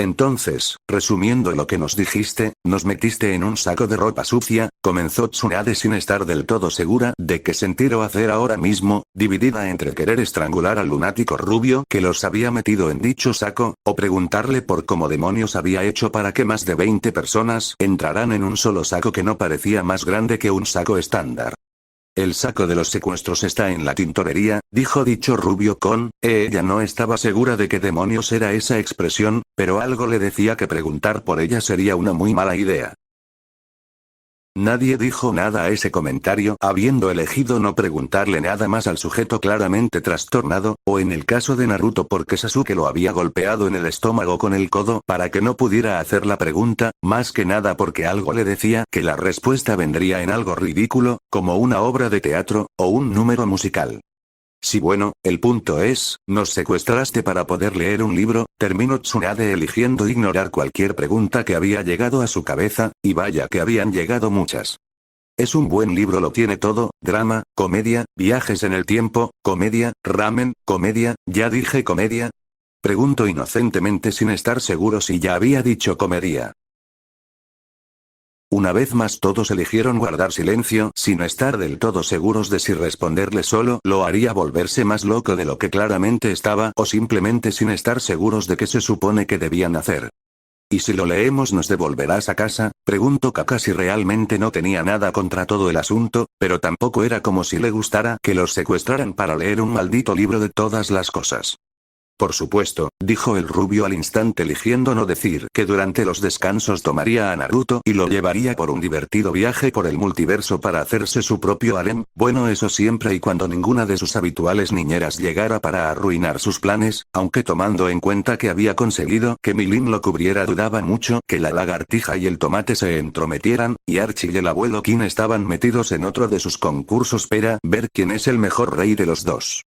Entonces, resumiendo lo que nos dijiste, nos metiste en un saco de ropa sucia, comenzó Tsunade sin estar del todo segura de qué sentir o hacer ahora mismo, dividida entre querer estrangular al lunático rubio que los había metido en dicho saco, o preguntarle por cómo demonios había hecho para que más de 20 personas entraran en un solo saco que no parecía más grande que un saco estándar. El saco de los secuestros está en la tintorería, dijo dicho rubio ella no estaba segura de qué demonios era esa expresión, pero algo le decía que preguntar por ella sería una muy mala idea. Nadie dijo nada a ese comentario, habiendo elegido no preguntarle nada más al sujeto claramente trastornado, o en el caso de Naruto porque Sasuke lo había golpeado en el estómago con el codo para que no pudiera hacer la pregunta, más que nada porque algo le decía que la respuesta vendría en algo ridículo, como una obra de teatro, o un número musical. Sí, bueno, el punto es, nos secuestraste para poder leer un libro, terminó Tsunade eligiendo ignorar cualquier pregunta que había llegado a su cabeza, y vaya que habían llegado muchas. Es un buen libro, lo tiene todo, drama, comedia, viajes en el tiempo, comedia, ramen, comedia, ya dije comedia. Pregunto inocentemente sin estar seguro si ya había dicho comedia. Una vez más todos eligieron guardar silencio, sin estar del todo seguros de si responderle solo lo haría volverse más loco de lo que claramente estaba, o simplemente sin estar seguros de qué se supone que debían hacer. ¿Y si lo leemos nos devolverás a casa? Preguntó Kakashi. Realmente no tenía nada contra todo el asunto, pero tampoco era como si le gustara que los secuestraran para leer un maldito libro de todas las cosas. Por supuesto, dijo el rubio al instante eligiendo no decir que durante los descansos tomaría a Naruto y lo llevaría por un divertido viaje por el multiverso para hacerse su propio harem, bueno eso siempre y cuando ninguna de sus habituales niñeras llegara para arruinar sus planes, aunque tomando en cuenta que había conseguido que Milin lo cubriera dudaba mucho que la lagartija y el tomate se entrometieran, y Archie y el abuelo King estaban metidos en otro de sus concursos para ver quién es el mejor rey de los dos.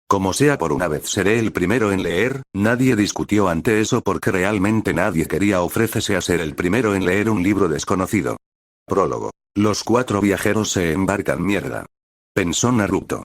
Como sea por una vez seré el primero en leer, nadie discutió ante eso porque realmente nadie quería ofrecerse a ser el primero en leer un libro desconocido. Prólogo. Los 4 viajeros se embarcan. Mierda. Pensó Naruto.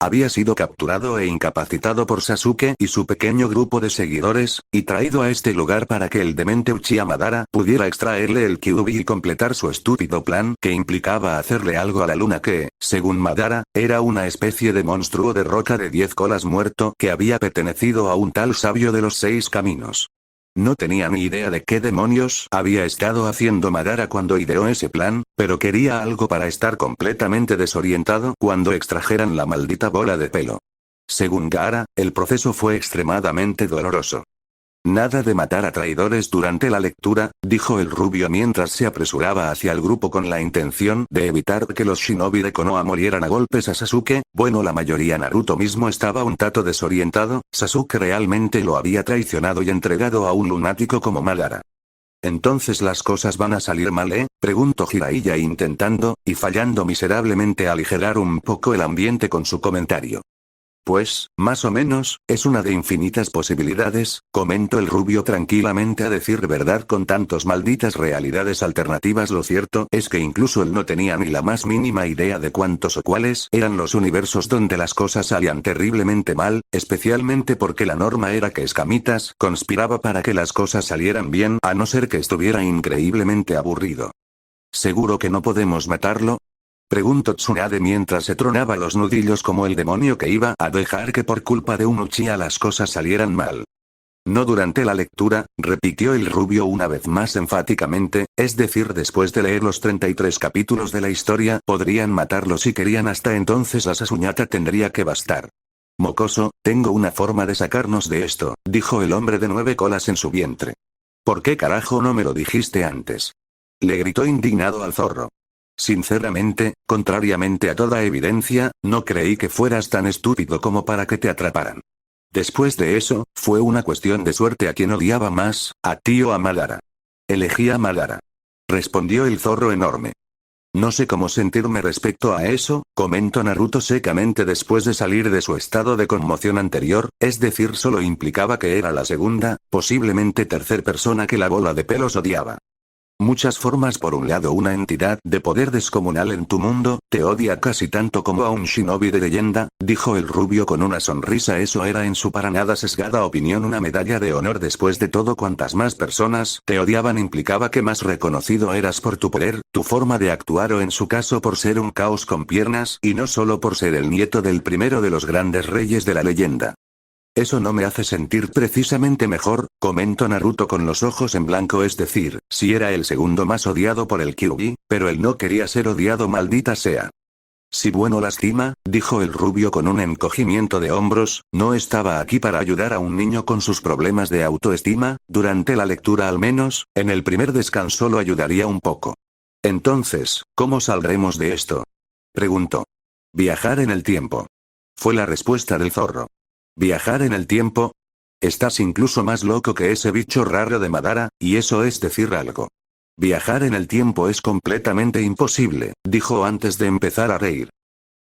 Había sido capturado e incapacitado por Sasuke y su pequeño grupo de seguidores, y traído a este lugar para que el demente Uchiha Madara pudiera extraerle el Kyuubi y completar su estúpido plan que implicaba hacerle algo a la luna que, según Madara, era una especie de monstruo de roca de 10 colas muerto que había pertenecido a un tal sabio de los 6 caminos. No tenía ni idea de qué demonios había estado haciendo Madara cuando ideó ese plan, pero quería algo para estar completamente desorientado cuando extrajeran la maldita bola de pelo. Según Gaara, el proceso fue extremadamente doloroso. Nada de matar a traidores durante la lectura, dijo el rubio mientras se apresuraba hacia el grupo con la intención de evitar que los shinobi de Konoha molieran a golpes a Sasuke. Bueno, la mayoría. Naruto mismo estaba un tanto desorientado, Sasuke realmente lo había traicionado y entregado a un lunático como Madara. ¿Entonces las cosas van a salir mal, preguntó Jiraiya intentando, y fallando miserablemente, aligerar un poco el ambiente con su comentario. Pues, más o menos, es una de infinitas posibilidades, comentó el rubio tranquilamente. A decir verdad, con tantos malditas realidades alternativas, lo cierto es que incluso él no tenía ni la más mínima idea de cuántos o cuáles eran los universos donde las cosas salían terriblemente mal, especialmente porque la norma era que Escamitas conspiraba para que las cosas salieran bien, a no ser que estuviera increíblemente aburrido. ¿Seguro que no podemos matarlo?, preguntó Tsunade mientras se tronaba los nudillos como el demonio que iba a dejar que por culpa de un Uchiha las cosas salieran mal. No durante la lectura, repitió el rubio una vez más enfáticamente, es decir, después de leer los 33 capítulos de la historia, podrían matarlo si querían. Hasta entonces la Sasuñata tendría que bastar. Mocoso, tengo una forma de sacarnos de esto, dijo el hombre de 9 colas en su vientre. ¿Por qué carajo no me lo dijiste antes?, le gritó indignado al zorro. Sinceramente, contrariamente a toda evidencia, no creí que fueras tan estúpido como para que te atraparan. Después de eso, fue una cuestión de suerte a quien odiaba más, a ti o a Madara. Elegí a Madara, respondió el zorro enorme. No sé cómo sentirme respecto a eso, comentó Naruto secamente después de salir de su estado de conmoción anterior, es decir, solo implicaba que era la segunda, posiblemente tercer persona que la bola de pelos odiaba. Muchas formas. Por un lado, una entidad de poder descomunal en tu mundo, te odia casi tanto como a un shinobi de leyenda, dijo el rubio con una sonrisa. Eso era en su para nada sesgada opinión una medalla de honor. Después de todo, cuantas más personas te odiaban implicaba que más reconocido eras por tu poder, tu forma de actuar o en su caso por ser un caos con piernas y no solo por ser el nieto del primero de los grandes reyes de la leyenda. Eso no me hace sentir precisamente mejor, comentó Naruto con los ojos en blanco. Es decir, si era el segundo más odiado por el Kyuubi, pero él no quería ser odiado, maldita sea. Sí, bueno, lástima, dijo el rubio con un encogimiento de hombros, no estaba aquí para ayudar a un niño con sus problemas de autoestima, durante la lectura al menos, en el primer descanso lo ayudaría un poco. Entonces, ¿cómo saldremos de esto? Preguntó. Viajar en el tiempo. Fue la respuesta del zorro. ¿Viajar en el tiempo? Estás incluso más loco que ese bicho raro de Madara, y eso es decir algo. Viajar en el tiempo es completamente imposible, dijo antes de empezar a reír.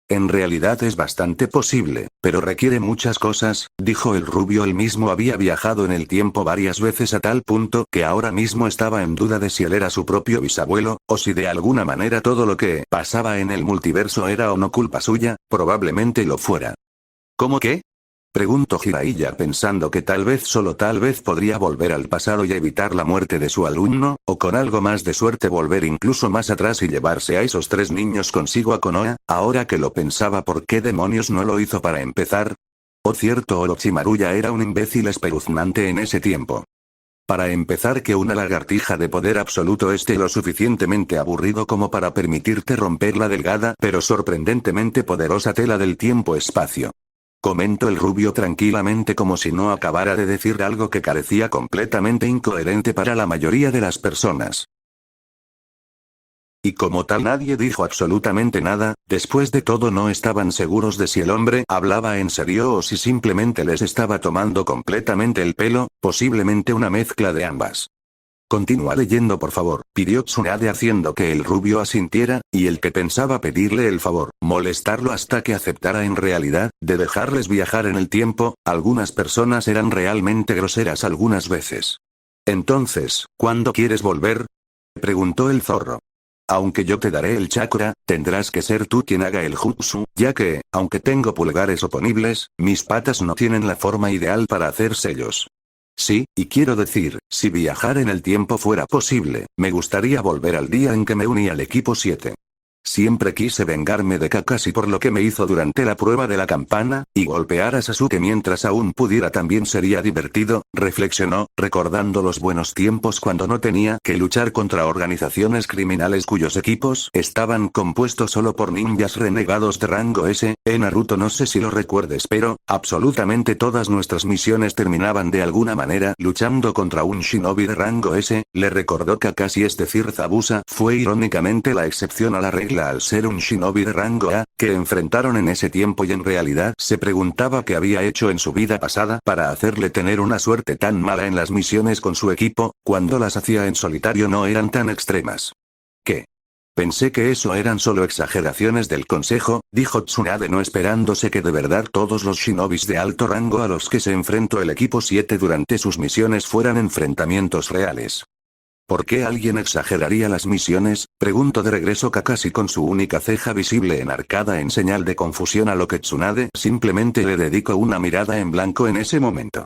En realidad es bastante posible, pero requiere muchas cosas, dijo el rubio. Él mismo había viajado en el tiempo varias veces a tal punto que ahora mismo estaba en duda de si él era su propio bisabuelo, o si de alguna manera todo lo que pasaba en el multiverso era o no culpa suya, probablemente lo fuera. ¿Cómo qué? Preguntó Jiraiya pensando que tal vez, solo tal vez, podría volver al pasado y evitar la muerte de su alumno, o con algo más de suerte volver incluso más atrás y llevarse a esos 3 niños consigo a Konoha. Ahora que lo pensaba, ¿por qué demonios no lo hizo para empezar? Oh, cierto, Orochimaru ya era un imbécil espeluznante en ese tiempo. Para empezar, que una lagartija de poder absoluto esté lo suficientemente aburrido como para permitirte romper la delgada pero sorprendentemente poderosa tela del tiempo-espacio. Comentó el rubio tranquilamente, como si no acabara de decir algo que carecía completamente incoherente para la mayoría de las personas. Y como tal nadie dijo absolutamente nada. Después de todo no estaban seguros de si el hombre hablaba en serio o si simplemente les estaba tomando completamente el pelo, posiblemente una mezcla de ambas. Continúa leyendo, por favor, pidió Tsunade haciendo que el rubio asintiera, y el que pensaba pedirle el favor, molestarlo hasta que aceptara en realidad, de dejarles viajar en el tiempo. Algunas personas eran realmente groseras algunas veces. Entonces, ¿cuándo quieres volver? Preguntó el zorro. Aunque yo te daré el chakra, tendrás que ser tú quien haga el jutsu, ya que, aunque tengo pulgares oponibles, mis patas no tienen la forma ideal para hacer sellos. Sí, y quiero decir, si viajar en el tiempo fuera posible, me gustaría volver al día en que me uní al equipo 7. Siempre quise vengarme de Kakashi por lo que me hizo durante la prueba de la campana, y golpear a Sasuke mientras aún pudiera también sería divertido, reflexionó, recordando los buenos tiempos cuando no tenía que luchar contra organizaciones criminales cuyos equipos estaban compuestos solo por ninjas renegados de rango S. Naruto, no sé si lo recuerdes, pero absolutamente todas nuestras misiones terminaban de alguna manera luchando contra un shinobi de rango S, le recordó Kakashi, es decir Zabuza fue irónicamente la excepción a la regla al ser un shinobi de rango A, que enfrentaron en ese tiempo, y en realidad se preguntaba qué había hecho en su vida pasada para hacerle tener una suerte tan mala en las misiones con su equipo, cuando las hacía en solitario no eran tan extremas. ¿Qué? Pensé que eso eran solo exageraciones del consejo, dijo Tsunade, no esperándose que de verdad todos los shinobis de alto rango a los que se enfrentó el equipo 7 durante sus misiones fueran enfrentamientos reales. ¿Por qué alguien exageraría las misiones? Preguntó de regreso Kakashi con su única ceja visible enarcada en señal de confusión, a lo que Tsunade simplemente le dedicó una mirada en blanco en ese momento.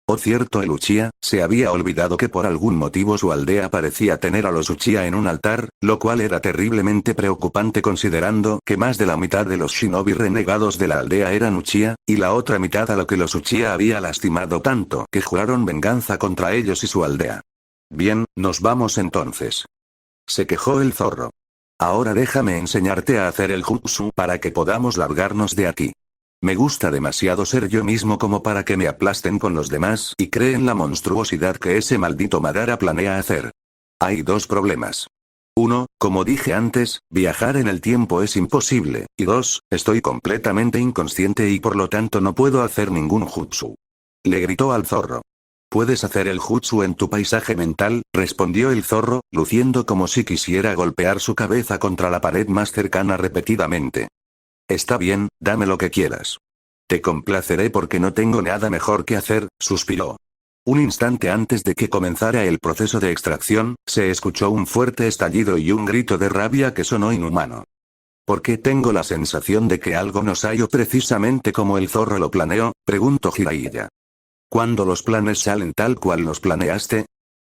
Oh, cierto, el Uchiha, se había olvidado que por algún motivo su aldea parecía tener a los Uchiha en un altar, lo cual era terriblemente preocupante considerando que más de la mitad de los shinobi renegados de la aldea eran Uchiha, y la otra mitad a lo que los Uchiha había lastimado tanto que juraron venganza contra ellos y su aldea. Bien, nos vamos entonces. Se quejó el zorro. Ahora déjame enseñarte a hacer el jutsu para que podamos largarnos de aquí. Me gusta demasiado ser yo mismo como para que me aplasten con los demás y creen la monstruosidad que ese maldito Madara planea hacer. Hay 2 problemas. 1, como dije antes, viajar en el tiempo es imposible, y 2, estoy completamente inconsciente y por lo tanto no puedo hacer ningún jutsu. Le gritó al zorro. ¿Puedes hacer el jutsu en tu paisaje mental?, respondió el zorro, luciendo como si quisiera golpear su cabeza contra la pared más cercana repetidamente. Está bien, dame lo que quieras. Te complaceré porque no tengo nada mejor que hacer, suspiró. Un instante antes de que comenzara el proceso de extracción, se escuchó un fuerte estallido y un grito de rabia que sonó inhumano. ¿Por qué tengo la sensación de que algo no salió precisamente como el zorro lo planeó?, preguntó Jiraiya. ¿Cuándo los planes salen tal cual los planeaste?,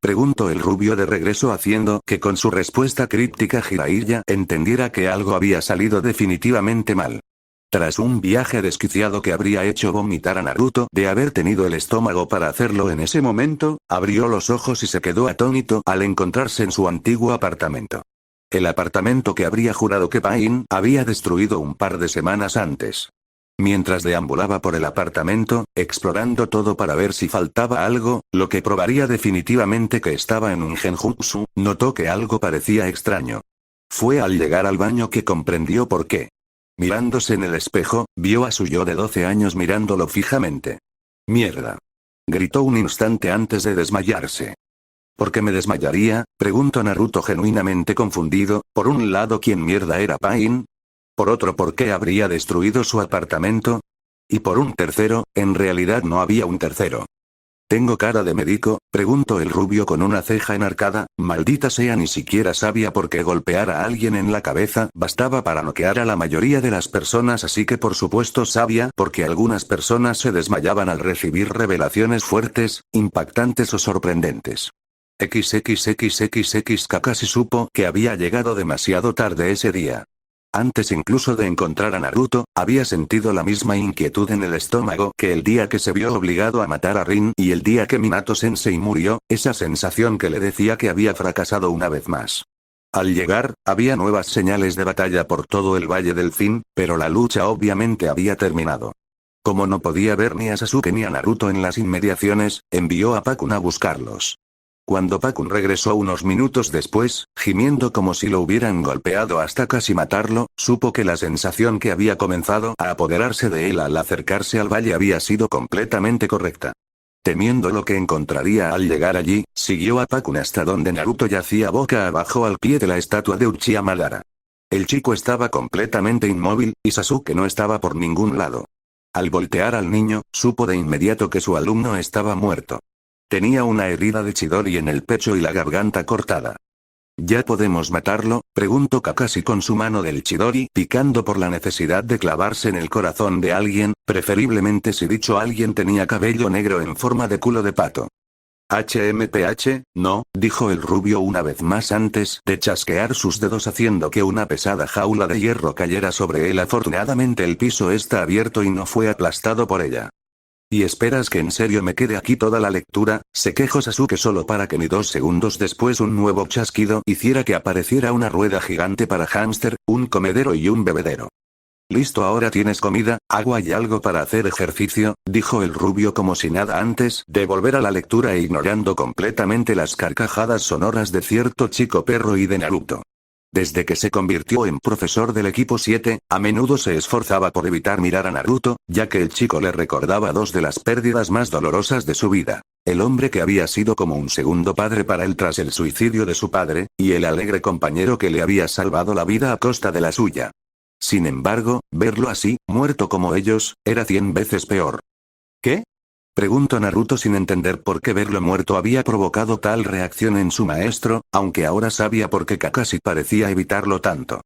preguntó el rubio de regreso, haciendo que con su respuesta críptica Jiraiya entendiera que algo había salido definitivamente mal. Tras un viaje desquiciado que habría hecho vomitar a Naruto de haber tenido el estómago para hacerlo en ese momento, abrió los ojos y se quedó atónito al encontrarse en su antiguo apartamento. El apartamento que habría jurado que Pain había destruido un par de semanas antes. Mientras deambulaba por el apartamento, explorando todo para ver si faltaba algo, lo que probaría definitivamente que estaba en un genjutsu, notó que algo parecía extraño. Fue al llegar al baño que comprendió por qué. Mirándose en el espejo, vio a su yo de 12 años mirándolo fijamente. «¡Mierda!», gritó un instante antes de desmayarse. ¿Por qué me desmayaría?, preguntó Naruto genuinamente confundido. Por un lado, ¿quién mierda era Pain? Por otro, ¿por qué habría destruido su apartamento? Y por un tercero, en realidad no había un tercero. ¿Tengo cara de médico?, preguntó el rubio con una ceja enarcada. Maldita sea, ni siquiera sabía por qué golpear a alguien en la cabeza bastaba para noquear a la mayoría de las personas, así que por supuesto sabía por qué algunas personas se desmayaban al recibir revelaciones fuertes, impactantes o sorprendentes. XXXXX Kakashi supo que había llegado demasiado tarde ese día. Antes incluso de encontrar a Naruto, había sentido la misma inquietud en el estómago que el día que se vio obligado a matar a Rin y el día que Minato-sensei murió, esa sensación que le decía que había fracasado una vez más. Al llegar, había nuevas señales de batalla por todo el Valle del Fin, pero la lucha obviamente había terminado. Como no podía ver ni a Sasuke ni a Naruto en las inmediaciones, envió a Pakun a buscarlos. Cuando Pakun regresó unos minutos después, gimiendo como si lo hubieran golpeado hasta casi matarlo, supo que la sensación que había comenzado a apoderarse de él al acercarse al valle había sido completamente correcta. Temiendo lo que encontraría al llegar allí, siguió a Pakun hasta donde Naruto yacía boca abajo al pie de la estatua de Uchiha Madara. El chico estaba completamente inmóvil, y Sasuke no estaba por ningún lado. Al voltear al niño, supo de inmediato que su alumno estaba muerto. Tenía una herida de Chidori en el pecho y la garganta cortada. ¿Ya podemos matarlo?, preguntó Kakashi con su mano del Chidori picando por la necesidad de clavarse en el corazón de alguien, preferiblemente si dicho alguien tenía cabello negro en forma de culo de pato. HMPH, no, dijo el rubio una vez más antes de chasquear sus dedos haciendo que una pesada jaula de hierro cayera sobre él. Afortunadamente el piso está abierto y no fue aplastado por ella. ¿Y esperas que en serio me quede aquí toda la lectura?, se quejó Sasuke solo para que ni 2 segundos después un nuevo chasquido hiciera que apareciera una rueda gigante para hámster, un comedero y un bebedero. Listo, ahora tienes comida, agua y algo para hacer ejercicio, dijo el rubio como si nada antes de volver a la lectura e ignorando completamente las carcajadas sonoras de cierto chico perro y de Naruto. Desde que se convirtió en profesor del equipo 7, a menudo se esforzaba por evitar mirar a Naruto, ya que el chico le recordaba 2 de las pérdidas más dolorosas de su vida. El hombre que había sido como un segundo padre para él tras el suicidio de su padre, y el alegre compañero que le había salvado la vida a costa de la suya. Sin embargo, verlo así, muerto como ellos, era 100 veces peor. ¿Qué?, preguntó Naruto sin entender por qué verlo muerto había provocado tal reacción en su maestro, aunque ahora sabía por qué Kakashi parecía evitarlo tanto.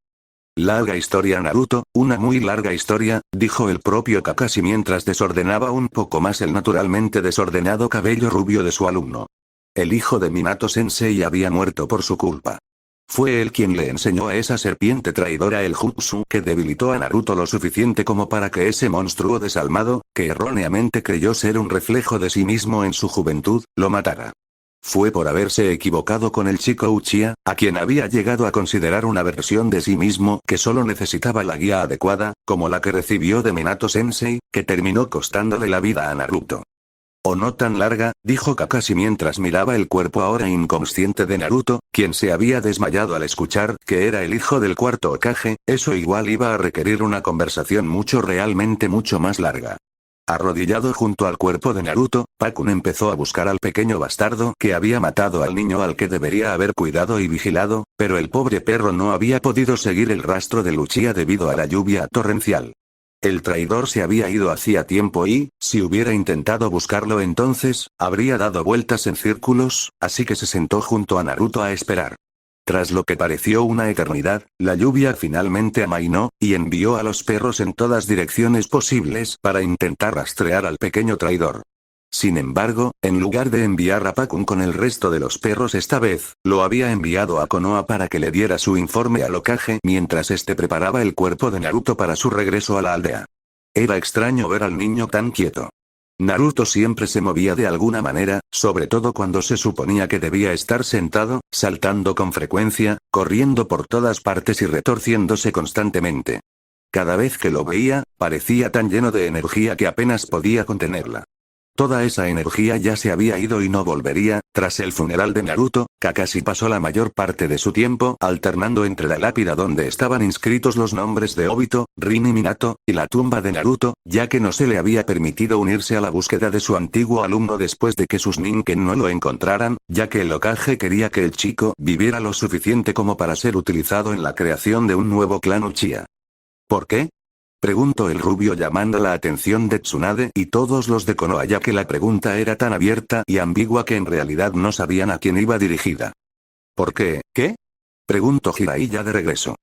Larga historia, Naruto, una muy larga historia, dijo el propio Kakashi mientras desordenaba un poco más el naturalmente desordenado cabello rubio de su alumno. El hijo de Minato-sensei había muerto por su culpa. Fue él quien le enseñó a esa serpiente traidora el jutsu que debilitó a Naruto lo suficiente como para que ese monstruo desalmado, que erróneamente creyó ser un reflejo de sí mismo en su juventud, lo matara. Fue por haberse equivocado con el chico Uchiha, a quien había llegado a considerar una versión de sí mismo que solo necesitaba la guía adecuada, como la que recibió de Minato-sensei, que terminó costándole la vida a Naruto. «O no tan larga», dijo Kakashi mientras miraba el cuerpo ahora inconsciente de Naruto, quien se había desmayado al escuchar que era el hijo del cuarto Hokage. Eso igual iba a requerir una conversación realmente mucho más larga. Arrodillado junto al cuerpo de Naruto, Pakun empezó a buscar al pequeño bastardo que había matado al niño al que debería haber cuidado y vigilado, pero el pobre perro no había podido seguir el rastro de Uchiha debido a la lluvia torrencial. El traidor se había ido hacía tiempo y, si hubiera intentado buscarlo entonces, habría dado vueltas en círculos, así que se sentó junto a Naruto a esperar. Tras lo que pareció una eternidad, la lluvia finalmente amainó, y envió a los perros en todas direcciones posibles para intentar rastrear al pequeño traidor. Sin embargo, en lugar de enviar a Pakun con el resto de los perros esta vez, lo había enviado a Konoha para que le diera su informe al Hokage mientras este preparaba el cuerpo de Naruto para su regreso a la aldea. Era extraño ver al niño tan quieto. Naruto siempre se movía de alguna manera, sobre todo cuando se suponía que debía estar sentado, saltando con frecuencia, corriendo por todas partes y retorciéndose constantemente. Cada vez que lo veía, parecía tan lleno de energía que apenas podía contenerla. Toda esa energía ya se había ido y no volvería. Tras el funeral de Naruto, Kakashi pasó la mayor parte de su tiempo alternando entre la lápida donde estaban inscritos los nombres de Obito, Rin y Minato, y la tumba de Naruto, ya que no se le había permitido unirse a la búsqueda de su antiguo alumno después de que sus Ninken no lo encontraran, ya que el Hokage quería que el chico viviera lo suficiente como para ser utilizado en la creación de un nuevo clan Uchiha. ¿Por qué? Preguntó el rubio llamando la atención de Tsunade y todos los de Konoha, ya que la pregunta era tan abierta y ambigua que en realidad no sabían a quién iba dirigida. ¿Por qué? ¿Qué? Preguntó Jiraiya de regreso.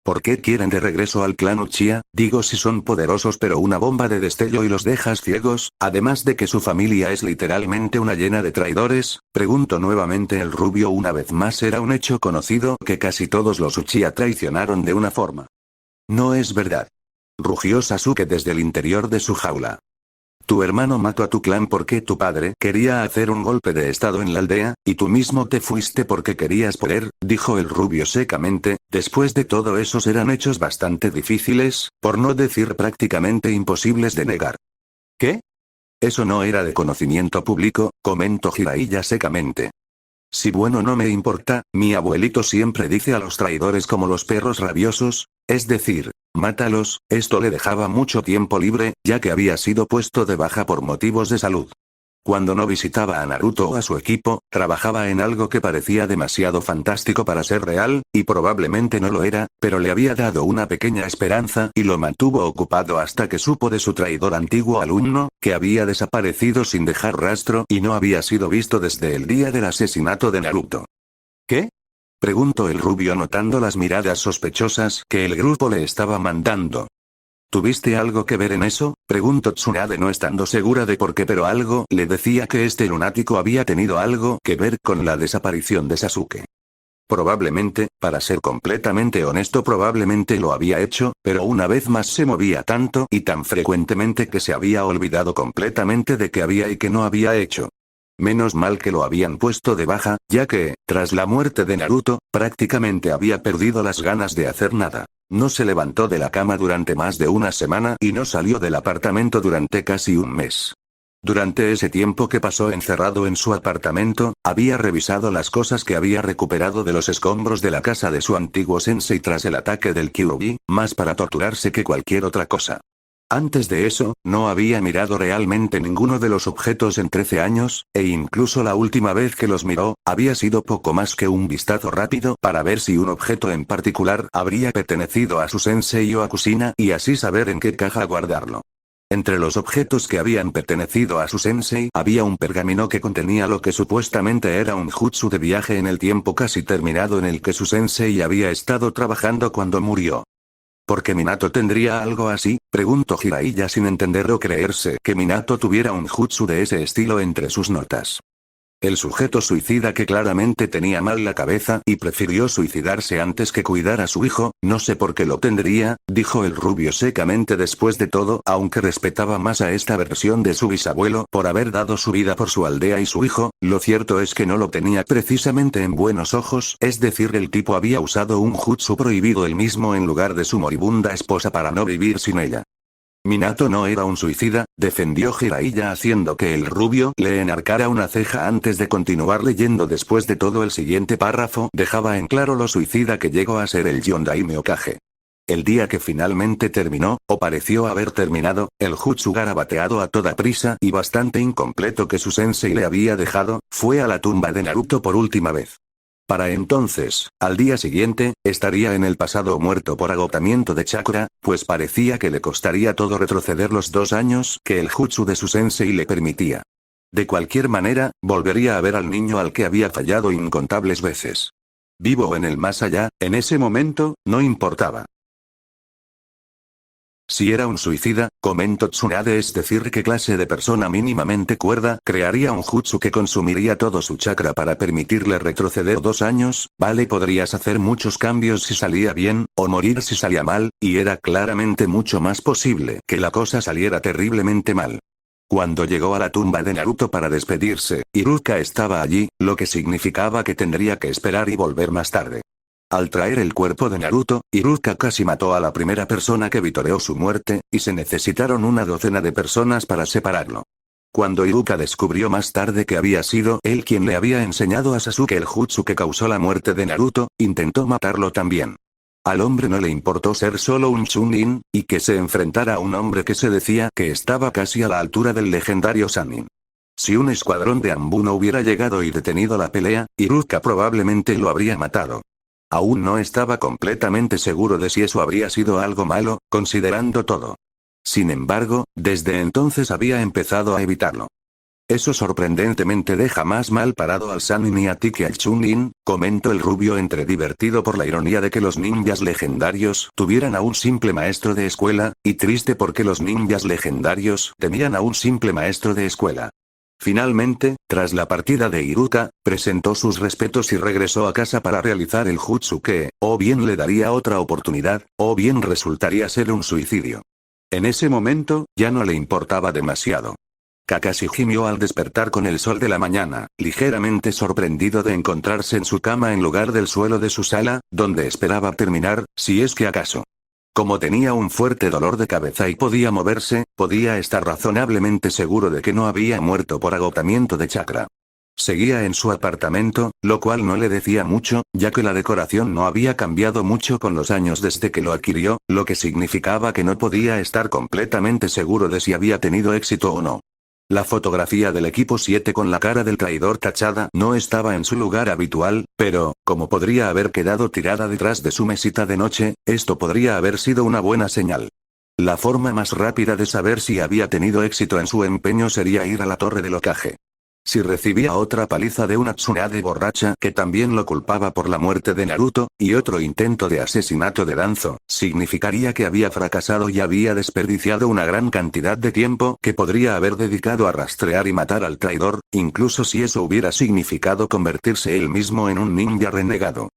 ¿Por qué quieren de regreso al clan Uchiha? Digo, si son poderosos pero una bomba de destello y los dejas ciegos, además de que su familia es literalmente una llena de traidores, preguntó nuevamente el rubio una vez más. Era un hecho conocido que casi todos los Uchiha traicionaron de una forma. No es verdad. Rugió Sasuke desde el interior de su jaula. Tu hermano mató a tu clan porque tu padre quería hacer un golpe de estado en la aldea, y tú mismo te fuiste porque querías poder, dijo el rubio secamente. Después de todo, esos eran hechos bastante difíciles, por no decir prácticamente imposibles de negar. ¿Qué? Eso no era de conocimiento público, comentó Jiraiya secamente. Si bueno, no me importa, mi abuelito siempre dice a los traidores como los perros rabiosos, es decir, mátalos. Esto le dejaba mucho tiempo libre, ya que había sido puesto de baja por motivos de salud. Cuando no visitaba a Naruto o a su equipo, trabajaba en algo que parecía demasiado fantástico para ser real, y probablemente no lo era, pero le había dado una pequeña esperanza y lo mantuvo ocupado hasta que supo de su traidor antiguo alumno, que había desaparecido sin dejar rastro y no había sido visto desde el día del asesinato de Naruto. ¿Qué? Preguntó el rubio notando las miradas sospechosas que el grupo le estaba mandando. ¿Tuviste algo que ver en eso? Preguntó Tsunade no estando segura de por qué, pero algo le decía que este lunático había tenido algo que ver con la desaparición de Sasuke. Probablemente, para ser completamente honesto, probablemente lo había hecho, pero una vez más se movía tanto y tan frecuentemente que se había olvidado completamente de que había y que no había hecho. Menos mal que lo habían puesto de baja, ya que, tras la muerte de Naruto, prácticamente había perdido las ganas de hacer nada. No se levantó de la cama durante más de una semana y no salió del apartamento durante casi un mes. Durante ese tiempo que pasó encerrado en su apartamento, había revisado las cosas que había recuperado de los escombros de la casa de su antiguo sensei tras el ataque del Kyuubi, más para torturarse que cualquier otra cosa. Antes de eso, no había mirado realmente ninguno de los objetos en 13 años, e incluso la última vez que los miró, había sido poco más que un vistazo rápido para ver si un objeto en particular habría pertenecido a su sensei o a Kushina y así saber en qué caja guardarlo. Entre los objetos que habían pertenecido a su sensei había un pergamino que contenía lo que supuestamente era un jutsu de viaje en el tiempo casi terminado en el que su sensei había estado trabajando cuando murió. ¿Por qué Minato tendría algo así? Preguntó Jiraiya sin entender o creerse que Minato tuviera un jutsu de ese estilo entre sus notas. El sujeto suicida que claramente tenía mal la cabeza y prefirió suicidarse antes que cuidar a su hijo, no sé por qué lo tendría, dijo el rubio secamente. Después de todo, aunque respetaba más a esta versión de su bisabuelo por haber dado su vida por su aldea y su hijo, lo cierto es que no lo tenía precisamente en buenos ojos, es decir, el tipo había usado un jutsu prohibido él mismo en lugar de su moribunda esposa para no vivir sin ella. Minato no era un suicida, defendió Jiraiya haciendo que el rubio le enarcara una ceja antes de continuar leyendo. Después de todo, el siguiente párrafo dejaba en claro lo suicida que llegó a ser el Yondaime Hokage. El día que finalmente terminó, o pareció haber terminado, el jutsu garabateado a toda prisa y bastante incompleto que su sensei le había dejado, fue a la tumba de Naruto por última vez. Para entonces, al día siguiente, estaría en el pasado muerto por agotamiento de chakra, pues parecía que le costaría todo retroceder los 2 años que el jutsu de su sensei le permitía. De cualquier manera, volvería a ver al niño al que había fallado incontables veces. Vivo en el más allá, en ese momento, no importaba. Si era un suicida, comentó Tsunade, es decir, qué clase de persona mínimamente cuerda crearía un jutsu que consumiría todo su chakra para permitirle retroceder 2 años, vale, podrías hacer muchos cambios si salía bien, o morir si salía mal, y era claramente mucho más posible que la cosa saliera terriblemente mal. Cuando llegó a la tumba de Naruto para despedirse, Iruka estaba allí, lo que significaba que tendría que esperar y volver más tarde. Al traer el cuerpo de Naruto, Iruka casi mató a la primera persona que vitoreó su muerte, y se necesitaron una docena de personas para separarlo. Cuando Iruka descubrió más tarde que había sido él quien le había enseñado a Sasuke el jutsu que causó la muerte de Naruto, intentó matarlo también. Al hombre no le importó ser solo un Chunin, y que se enfrentara a un hombre que se decía que estaba casi a la altura del legendario Sannin. Si un escuadrón de Anbu no hubiera llegado y detenido la pelea, Iruka probablemente lo habría matado. Aún no estaba completamente seguro de si eso habría sido algo malo, considerando todo. Sin embargo, desde entonces había empezado a evitarlo. Eso sorprendentemente deja más mal parado al Sannin y a ti que al Chunin, comentó el rubio entre divertido por la ironía de que los ninjas legendarios tuvieran a un simple maestro de escuela, y triste porque los ninjas legendarios temían a un simple maestro de escuela. Finalmente, tras la partida de Iruka, presentó sus respetos y regresó a casa para realizar el jutsu que, o bien le daría otra oportunidad, o bien resultaría ser un suicidio. En ese momento, ya no le importaba demasiado. Kakashi gimió al despertar con el sol de la mañana, ligeramente sorprendido de encontrarse en su cama en lugar del suelo de su sala, donde esperaba terminar, si es que acaso. Como tenía un fuerte dolor de cabeza y podía moverse, podía estar razonablemente seguro de que no había muerto por agotamiento de chakra. Seguía en su apartamento, lo cual no le decía mucho, ya que la decoración no había cambiado mucho con los años desde que lo adquirió, lo que significaba que no podía estar completamente seguro de si había tenido éxito o no. La fotografía del equipo 7 con la cara del traidor tachada no estaba en su lugar habitual, pero, como podría haber quedado tirada detrás de su mesita de noche, esto podría haber sido una buena señal. La forma más rápida de saber si había tenido éxito en su empeño sería ir a la torre del Hokage. Si recibía otra paliza de una Tsunade borracha que también lo culpaba por la muerte de Naruto, y otro intento de asesinato de Danzo, significaría que había fracasado y había desperdiciado una gran cantidad de tiempo que podría haber dedicado a rastrear y matar al traidor, incluso si eso hubiera significado convertirse él mismo en un ninja renegado.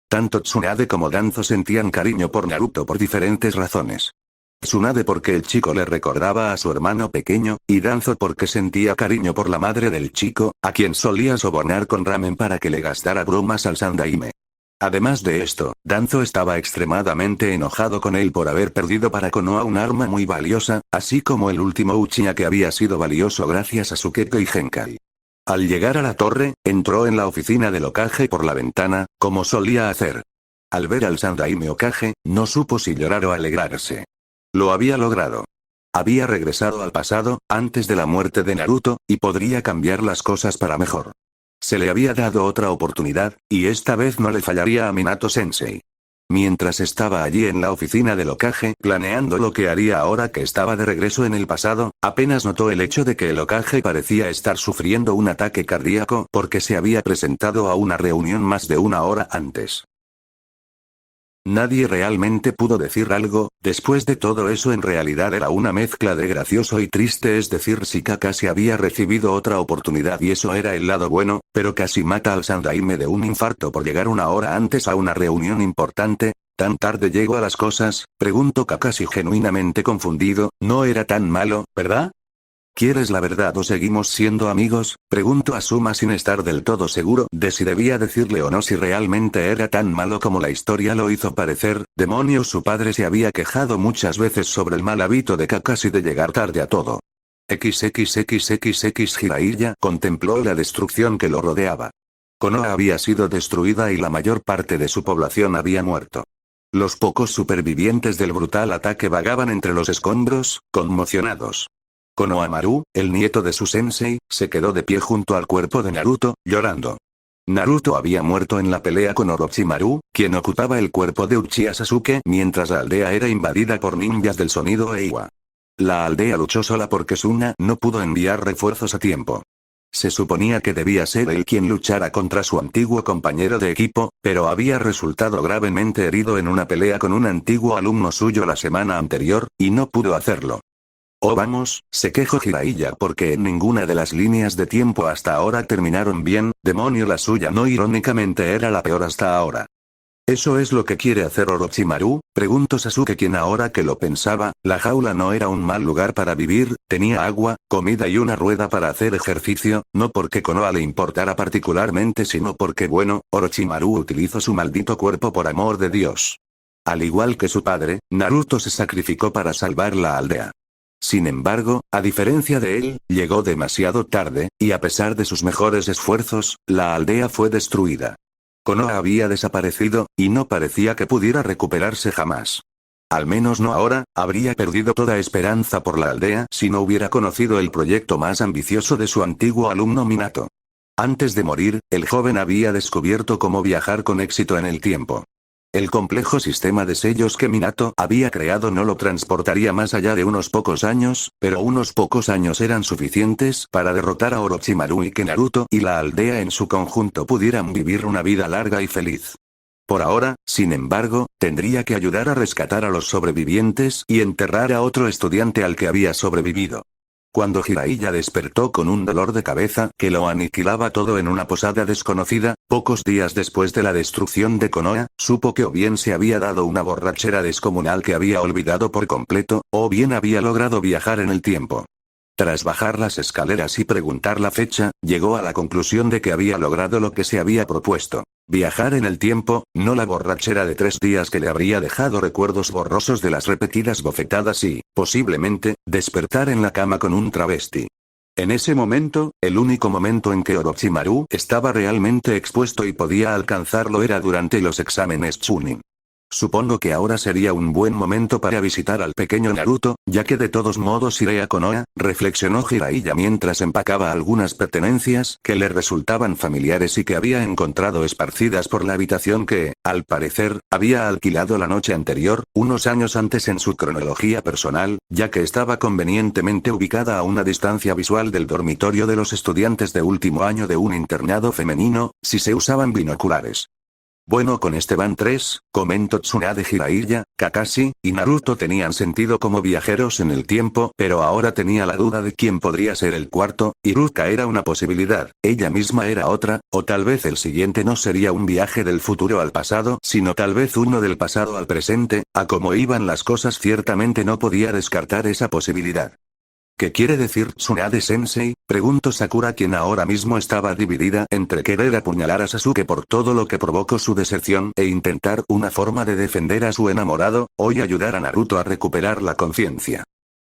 Tanto Tsunade como Danzo sentían cariño por Naruto por diferentes razones. Tsunade porque el chico le recordaba a su hermano pequeño, y Danzo porque sentía cariño por la madre del chico, a quien solía sobornar con ramen para que le gastara bromas al Sandaime. Además de esto, Danzo estaba extremadamente enojado con él por haber perdido para Konoha un arma muy valiosa, así como el último Uchiha que había sido valioso gracias a Sukeko y Genkai. Al llegar a la torre, entró en la oficina del Hokage por la ventana, como solía hacer. Al ver al Sandaime Hokage, no supo si llorar o alegrarse. Lo había logrado. Había regresado al pasado, antes de la muerte de Naruto, y podría cambiar las cosas para mejor. Se le había dado otra oportunidad, y esta vez no le fallaría a Minato-sensei. Mientras estaba allí en la oficina del Hokage, planeando lo que haría ahora que estaba de regreso en el pasado, apenas notó el hecho de que el Hokage parecía estar sufriendo un ataque cardíaco porque se había presentado a una reunión más de 1 hora antes. Nadie realmente pudo decir algo, después de todo eso en realidad era una mezcla de gracioso y triste, es decir, si Kakashi había recibido otra oportunidad y eso era el lado bueno, pero casi mata al Sandaime de un infarto por llegar 1 hora antes a una reunión importante. ¿Tan tarde llegó a las cosas?, preguntó Kakashi genuinamente confundido, no era tan malo, ¿verdad? ¿Quieres la verdad o seguimos siendo amigos?, preguntó Asuma sin estar del todo seguro de si debía decirle o no si realmente era tan malo como la historia lo hizo parecer. Demonios, su padre se había quejado muchas veces sobre el mal hábito de Kakashi de llegar tarde a todo. XXXXX Jiraiya contempló la destrucción que lo rodeaba. Konoha había sido destruida y la mayor parte de su población había muerto. Los pocos supervivientes del brutal ataque vagaban entre los escombros, conmocionados. Konohamaru, el nieto de su sensei, se quedó de pie junto al cuerpo de Naruto, llorando. Naruto había muerto en la pelea con Orochimaru, quien ocupaba el cuerpo de Uchiha Sasuke mientras la aldea era invadida por ninjas del sonido Eiwa. La aldea luchó sola porque Suna no pudo enviar refuerzos a tiempo. Se suponía que debía ser él quien luchara contra su antiguo compañero de equipo, pero había resultado gravemente herido en una pelea con un antiguo alumno suyo la semana anterior, y no pudo hacerlo. Oh vamos, se quejó Jiraiya porque en ninguna de las líneas de tiempo hasta ahora terminaron bien, demonio la suya no irónicamente era la peor hasta ahora. ¿Eso es lo que quiere hacer Orochimaru? Preguntó Sasuke quien ahora que lo pensaba, la jaula no era un mal lugar para vivir, tenía agua, comida y una rueda para hacer ejercicio, no porque Konoha le importara particularmente sino porque bueno, Orochimaru utilizó su maldito cuerpo por amor de Dios. Al igual que su padre, Naruto se sacrificó para salvar la aldea. Sin embargo, a diferencia de él, llegó demasiado tarde, y a pesar de sus mejores esfuerzos, la aldea fue destruida. Konoha había desaparecido, y no parecía que pudiera recuperarse jamás. Al menos no ahora, habría perdido toda esperanza por la aldea si no hubiera conocido el proyecto más ambicioso de su antiguo alumno Minato. Antes de morir, el joven había descubierto cómo viajar con éxito en el tiempo. El complejo sistema de sellos que Minato había creado no lo transportaría más allá de unos pocos años, pero unos pocos años eran suficientes para derrotar a Orochimaru y que Naruto y la aldea en su conjunto pudieran vivir una vida larga y feliz. Por ahora, sin embargo, tendría que ayudar a rescatar a los sobrevivientes y enterrar a otro estudiante al que había sobrevivido. Cuando Jiraiya despertó con un dolor de cabeza que lo aniquilaba todo en una posada desconocida, pocos días después de la destrucción de Konoha, supo que o bien se había dado una borrachera descomunal que había olvidado por completo, o bien había logrado viajar en el tiempo. Tras bajar las escaleras y preguntar la fecha, llegó a la conclusión de que había logrado lo que se había propuesto. Viajar en el tiempo, no la borrachera de 3 días que le habría dejado recuerdos borrosos de las repetidas bofetadas y, posiblemente, despertar en la cama con un travesti. En ese momento, el único momento en que Orochimaru estaba realmente expuesto y podía alcanzarlo era durante los exámenes Chunin. Supongo que ahora sería un buen momento para visitar al pequeño Naruto, ya que de todos modos iré a Konoha, reflexionó Jiraiya mientras empacaba algunas pertenencias que le resultaban familiares y que había encontrado esparcidas por la habitación que, al parecer, había alquilado la noche anterior, unos años antes en su cronología personal, ya que estaba convenientemente ubicada a una distancia visual del dormitorio de los estudiantes de último año de un internado femenino, si se usaban binoculares. Bueno, con este van 3, comentó Tsunade. Jiraiya, Kakashi y Naruto tenían sentido como viajeros en el tiempo, pero ahora tenía la duda de quién podría ser el cuarto. Iruka era una posibilidad, ella misma era otra, o tal vez el siguiente no sería un viaje del futuro al pasado, sino tal vez uno del pasado al presente. A como iban las cosas ciertamente no podía descartar esa posibilidad. ¿Qué quiere decir Tsunade-sensei? Preguntó Sakura, quien ahora mismo estaba dividida entre querer apuñalar a Sasuke por todo lo que provocó su deserción e intentar una forma de defender a su enamorado, o ayudar a Naruto a recuperar la conciencia.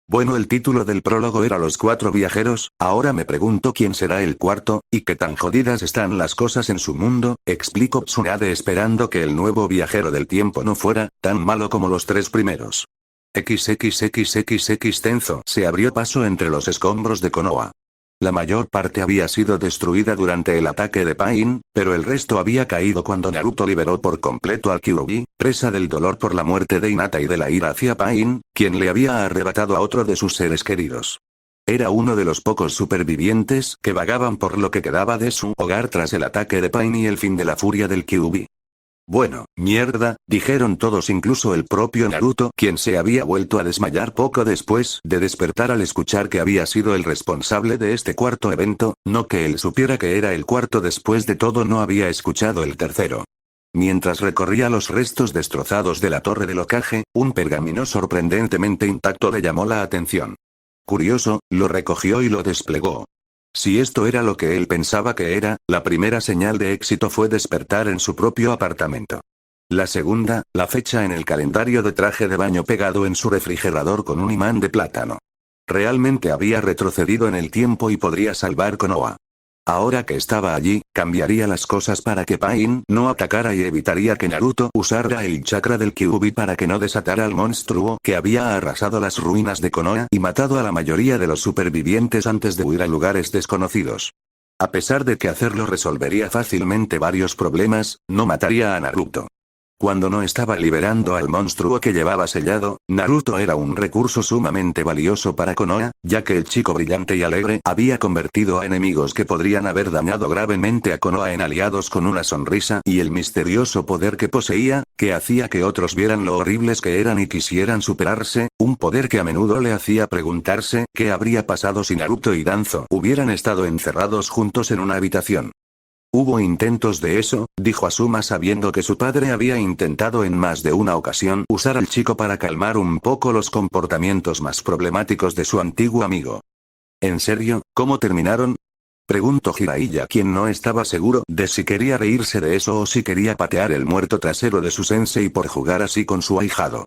Bueno, el título del prólogo era Los 4 viajeros, ahora me pregunto quién será el cuarto, y qué tan jodidas están las cosas en su mundo, explicó Tsunade esperando que el nuevo viajero del tiempo no fuera tan malo como los 3 primeros. XXXXX Tenzo se abrió paso entre los escombros de Konoha. La mayor parte había sido destruida durante el ataque de Pain, pero el resto había caído cuando Naruto liberó por completo al Kyuubi, presa del dolor por la muerte de Hinata y de la ira hacia Pain, quien le había arrebatado a otro de sus seres queridos. Era uno de los pocos supervivientes que vagaban por lo que quedaba de su hogar tras el ataque de Pain y el fin de la furia del Kyuubi. Bueno, mierda, dijeron todos, incluso el propio Naruto, quien se había vuelto a desmayar poco después de despertar al escuchar que había sido el responsable de este cuarto evento, no que él supiera que era el cuarto, después de todo no había escuchado el tercero. Mientras recorría los restos destrozados de la torre del Hokage, un pergamino sorprendentemente intacto le llamó la atención. Curioso, lo recogió y lo desplegó. Si esto era lo que él pensaba que era, la primera señal de éxito fue despertar en su propio apartamento. La segunda, la fecha en el calendario de traje de baño pegado en su refrigerador con un imán de plátano. Realmente había retrocedido en el tiempo y podría salvar Konoha. Ahora que estaba allí, cambiaría las cosas para que Pain no atacara y evitaría que Naruto usara el chakra del Kyuubi para que no desatara al monstruo que había arrasado las ruinas de Konoha y matado a la mayoría de los supervivientes antes de huir a lugares desconocidos. A pesar de que hacerlo resolvería fácilmente varios problemas, no mataría a Naruto. Cuando no estaba liberando al monstruo que llevaba sellado, Naruto era un recurso sumamente valioso para Konoha, ya que el chico brillante y alegre había convertido a enemigos que podrían haber dañado gravemente a Konoha en aliados con una sonrisa y el misterioso poder que poseía, que hacía que otros vieran lo horribles que eran y quisieran superarse, un poder que a menudo le hacía preguntarse qué habría pasado si Naruto y Danzo hubieran estado encerrados juntos en una habitación. Hubo intentos de eso, dijo Asuma sabiendo que su padre había intentado en más de una ocasión usar al chico para calmar un poco los comportamientos más problemáticos de su antiguo amigo. ¿En serio? ¿Cómo terminaron? Preguntó Jiraiya, quien no estaba seguro de si quería reírse de eso o si quería patear el muerto trasero de su sensei por jugar así con su ahijado.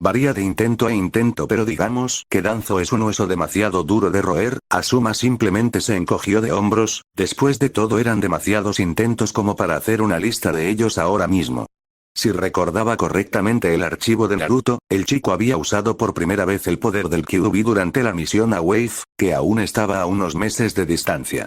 Varía de intento a intento, pero digamos que Danzo es un hueso demasiado duro de roer. Asuma simplemente se encogió de hombros, después de todo eran demasiados intentos como para hacer una lista de ellos ahora mismo. Si recordaba correctamente el archivo de Naruto, el chico había usado por primera vez el poder del Kyuubi durante la misión a Wave, que aún estaba a unos meses de distancia.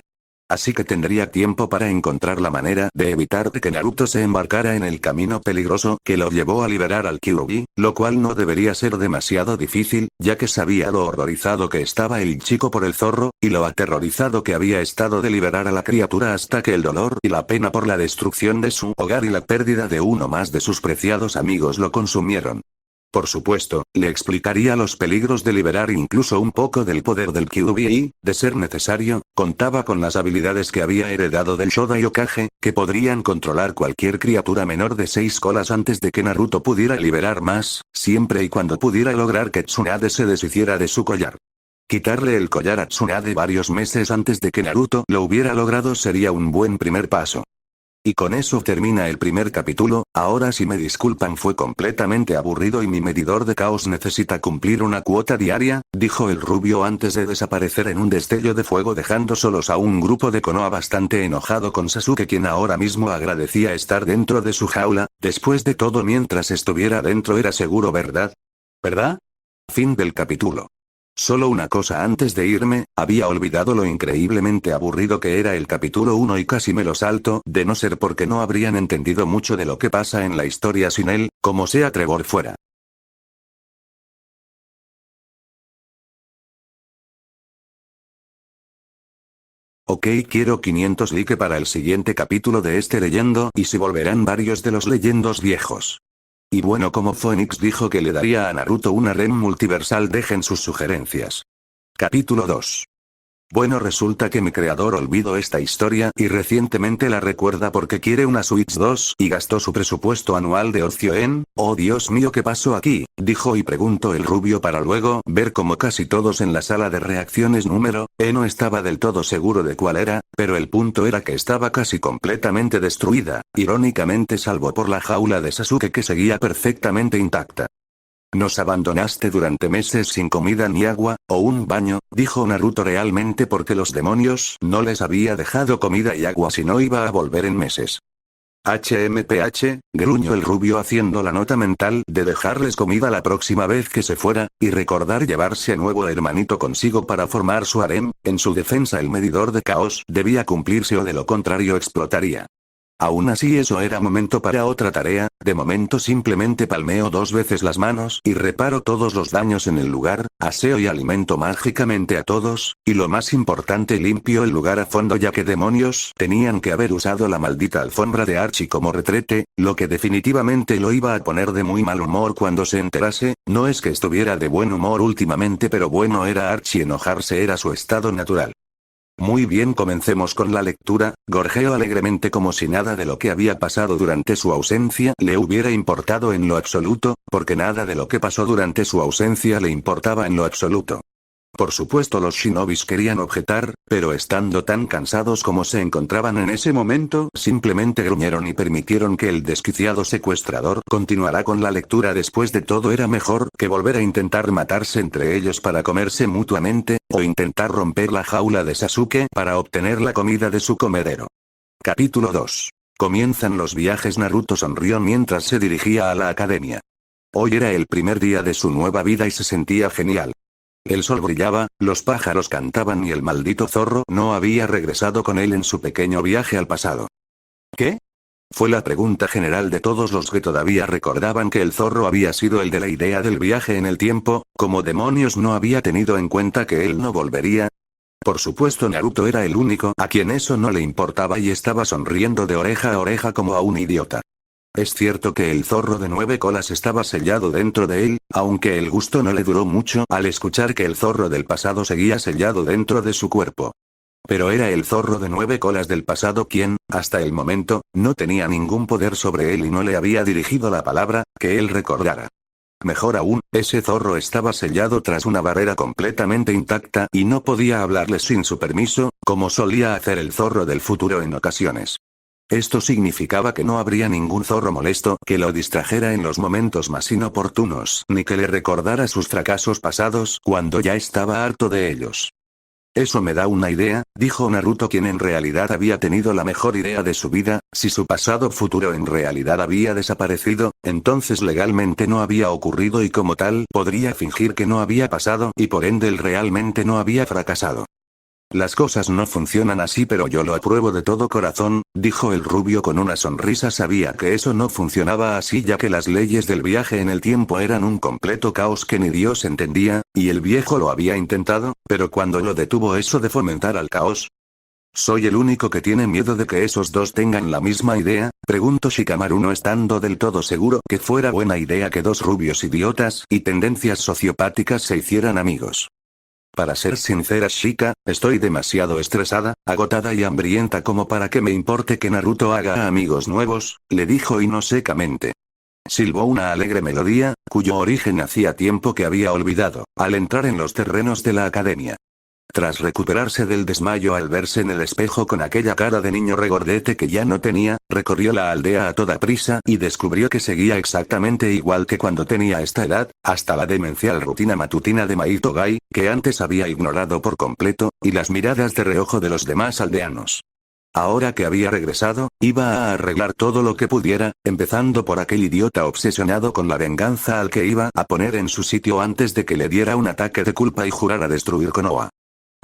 Así que tendría tiempo para encontrar la manera de evitar que Naruto se embarcara en el camino peligroso que lo llevó a liberar al Kyuubi, lo cual no debería ser demasiado difícil, ya que sabía lo horrorizado que estaba el chico por el zorro, y lo aterrorizado que había estado de liberar a la criatura hasta que el dolor y la pena por la destrucción de su hogar y la pérdida de uno más de sus preciados amigos lo consumieron. Por supuesto, le explicaría los peligros de liberar incluso un poco del poder del Kyuubi y, de ser necesario, contaba con las habilidades que había heredado del Shodai Hokage, que podrían controlar cualquier criatura menor de 6 colas antes de que Naruto pudiera liberar más, siempre y cuando pudiera lograr que Tsunade se deshiciera de su collar. Quitarle el collar a Tsunade varios meses antes de que Naruto lo hubiera logrado sería un buen primer paso. Y con eso termina el primer capítulo. Ahora si me disculpan fue completamente aburrido y mi medidor de caos necesita cumplir una cuota diaria, dijo el rubio antes de desaparecer en un destello de fuego dejando solos a un grupo de Konoha bastante enojado con Sasuke, quien ahora mismo agradecía estar dentro de su jaula. Después de todo, mientras estuviera dentro era seguro, ¿verdad? ¿Verdad? Fin del capítulo. Solo una cosa antes de irme, había olvidado lo increíblemente aburrido que era el capítulo 1 y casi me lo salto, de no ser porque no habrían entendido mucho de lo que pasa en la historia sin él, como sea Trevor fuera. Ok, quiero 500 like para el siguiente capítulo de este leyendo y si volverán varios de los leyendos viejos. Y bueno, como Phoenix dijo que le daría a Naruto una REM multiversal, dejen sus sugerencias. Capítulo 2. Bueno, resulta que mi creador olvidó esta historia y recientemente la recuerda porque quiere una Switch 2 y gastó su presupuesto anual de ocio en, oh Dios mío, ¿qué pasó aquí?, dijo y preguntó el rubio para luego ver como casi todos en la sala de reacciones no estaba del todo seguro de cuál era, pero el punto era que estaba casi completamente destruida, irónicamente salvo por la jaula de Sasuke que seguía perfectamente intacta. Nos abandonaste durante meses sin comida ni agua, o un baño, dijo Naruto realmente porque los demonios no les había dejado comida y agua si no iba a volver en meses. HMPH, gruñó el rubio haciendo la nota mental de dejarles comida la próxima vez que se fuera, y recordar llevarse a nuevo hermanito consigo para formar su harem. En su defensa el medidor de caos debía cumplirse o de lo contrario explotaría. Aún así eso era momento para otra tarea, de momento simplemente palmeo 2 veces las manos y reparo todos los daños en el lugar, aseo y alimento mágicamente a todos, y lo más importante limpio el lugar a fondo ya que demonios tenían que haber usado la maldita alfombra de Archie como retrete, lo que definitivamente lo iba a poner de muy mal humor cuando se enterase. No es que estuviera de buen humor últimamente, pero bueno, era Archie, enojarse era su estado natural. Muy bien, comencemos con la lectura, gorjeó alegremente como si nada de lo que había pasado durante su ausencia le hubiera importado en lo absoluto, porque nada de lo que pasó durante su ausencia le importaba en lo absoluto. Por supuesto los shinobis querían objetar, pero estando tan cansados como se encontraban en ese momento, simplemente gruñeron y permitieron que el desquiciado secuestrador continuara con la lectura. Después de todo era mejor que volver a intentar matarse entre ellos para comerse mutuamente, o intentar romper la jaula de Sasuke para obtener la comida de su comedero. Capítulo 2. Comienzan los viajes. Naruto sonrió mientras se dirigía a la academia. Hoy era el primer día de su nueva vida y se sentía genial. El sol brillaba, los pájaros cantaban y el maldito zorro no había regresado con él en su pequeño viaje al pasado. ¿Qué? Fue la pregunta general de todos los que todavía recordaban que el zorro había sido el de la idea del viaje en el tiempo. ¿Cómo demonios no había tenido en cuenta que él no volvería? Por supuesto, Naruto era el único a quien eso no le importaba y estaba sonriendo de oreja a oreja como a un idiota. Es cierto que el zorro de 9 colas estaba sellado dentro de él, aunque el gusto no le duró mucho al escuchar que el zorro del pasado seguía sellado dentro de su cuerpo. Pero era el zorro de 9 colas del pasado quien, hasta el momento, no tenía ningún poder sobre él y no le había dirigido la palabra que él recordara. Mejor aún, ese zorro estaba sellado tras una barrera completamente intacta y no podía hablarle sin su permiso, como solía hacer el zorro del futuro en ocasiones. Esto significaba que no habría ningún zorro molesto que lo distrajera en los momentos más inoportunos, ni que le recordara sus fracasos pasados cuando ya estaba harto de ellos. Eso me da una idea, dijo Naruto, quien en realidad había tenido la mejor idea de su vida. Si su pasado futuro en realidad había desaparecido, entonces legalmente no había ocurrido y como tal podría fingir que no había pasado y por ende él realmente no había fracasado. Las cosas no funcionan así, pero yo lo apruebo de todo corazón, dijo el rubio con una sonrisa. Sabía que eso no funcionaba así, ya que las leyes del viaje en el tiempo eran un completo caos que ni Dios entendía, y el viejo lo había intentado, pero cuando lo detuvo eso de fomentar al caos. ¿Soy el único que tiene miedo de que esos dos tengan la misma idea?, preguntó Shikamaru, no estando del todo seguro que fuera buena idea que dos rubios idiotas y tendencias sociopáticas se hicieran amigos. Para ser sincera, Shika, estoy demasiado estresada, agotada y hambrienta como para que me importe que Naruto haga amigos nuevos, le dijo Ino secamente. Silbó una alegre melodía, cuyo origen hacía tiempo que había olvidado, al entrar en los terrenos de la academia. Tras recuperarse del desmayo al verse en el espejo con aquella cara de niño regordete que ya no tenía, recorrió la aldea a toda prisa y descubrió que seguía exactamente igual que cuando tenía esta edad, hasta la demencial rutina matutina de Maito Gai, que antes había ignorado por completo, y las miradas de reojo de los demás aldeanos. Ahora que había regresado, iba a arreglar todo lo que pudiera, empezando por aquel idiota obsesionado con la venganza al que iba a poner en su sitio antes de que le diera un ataque de culpa y jurara destruir Konoha.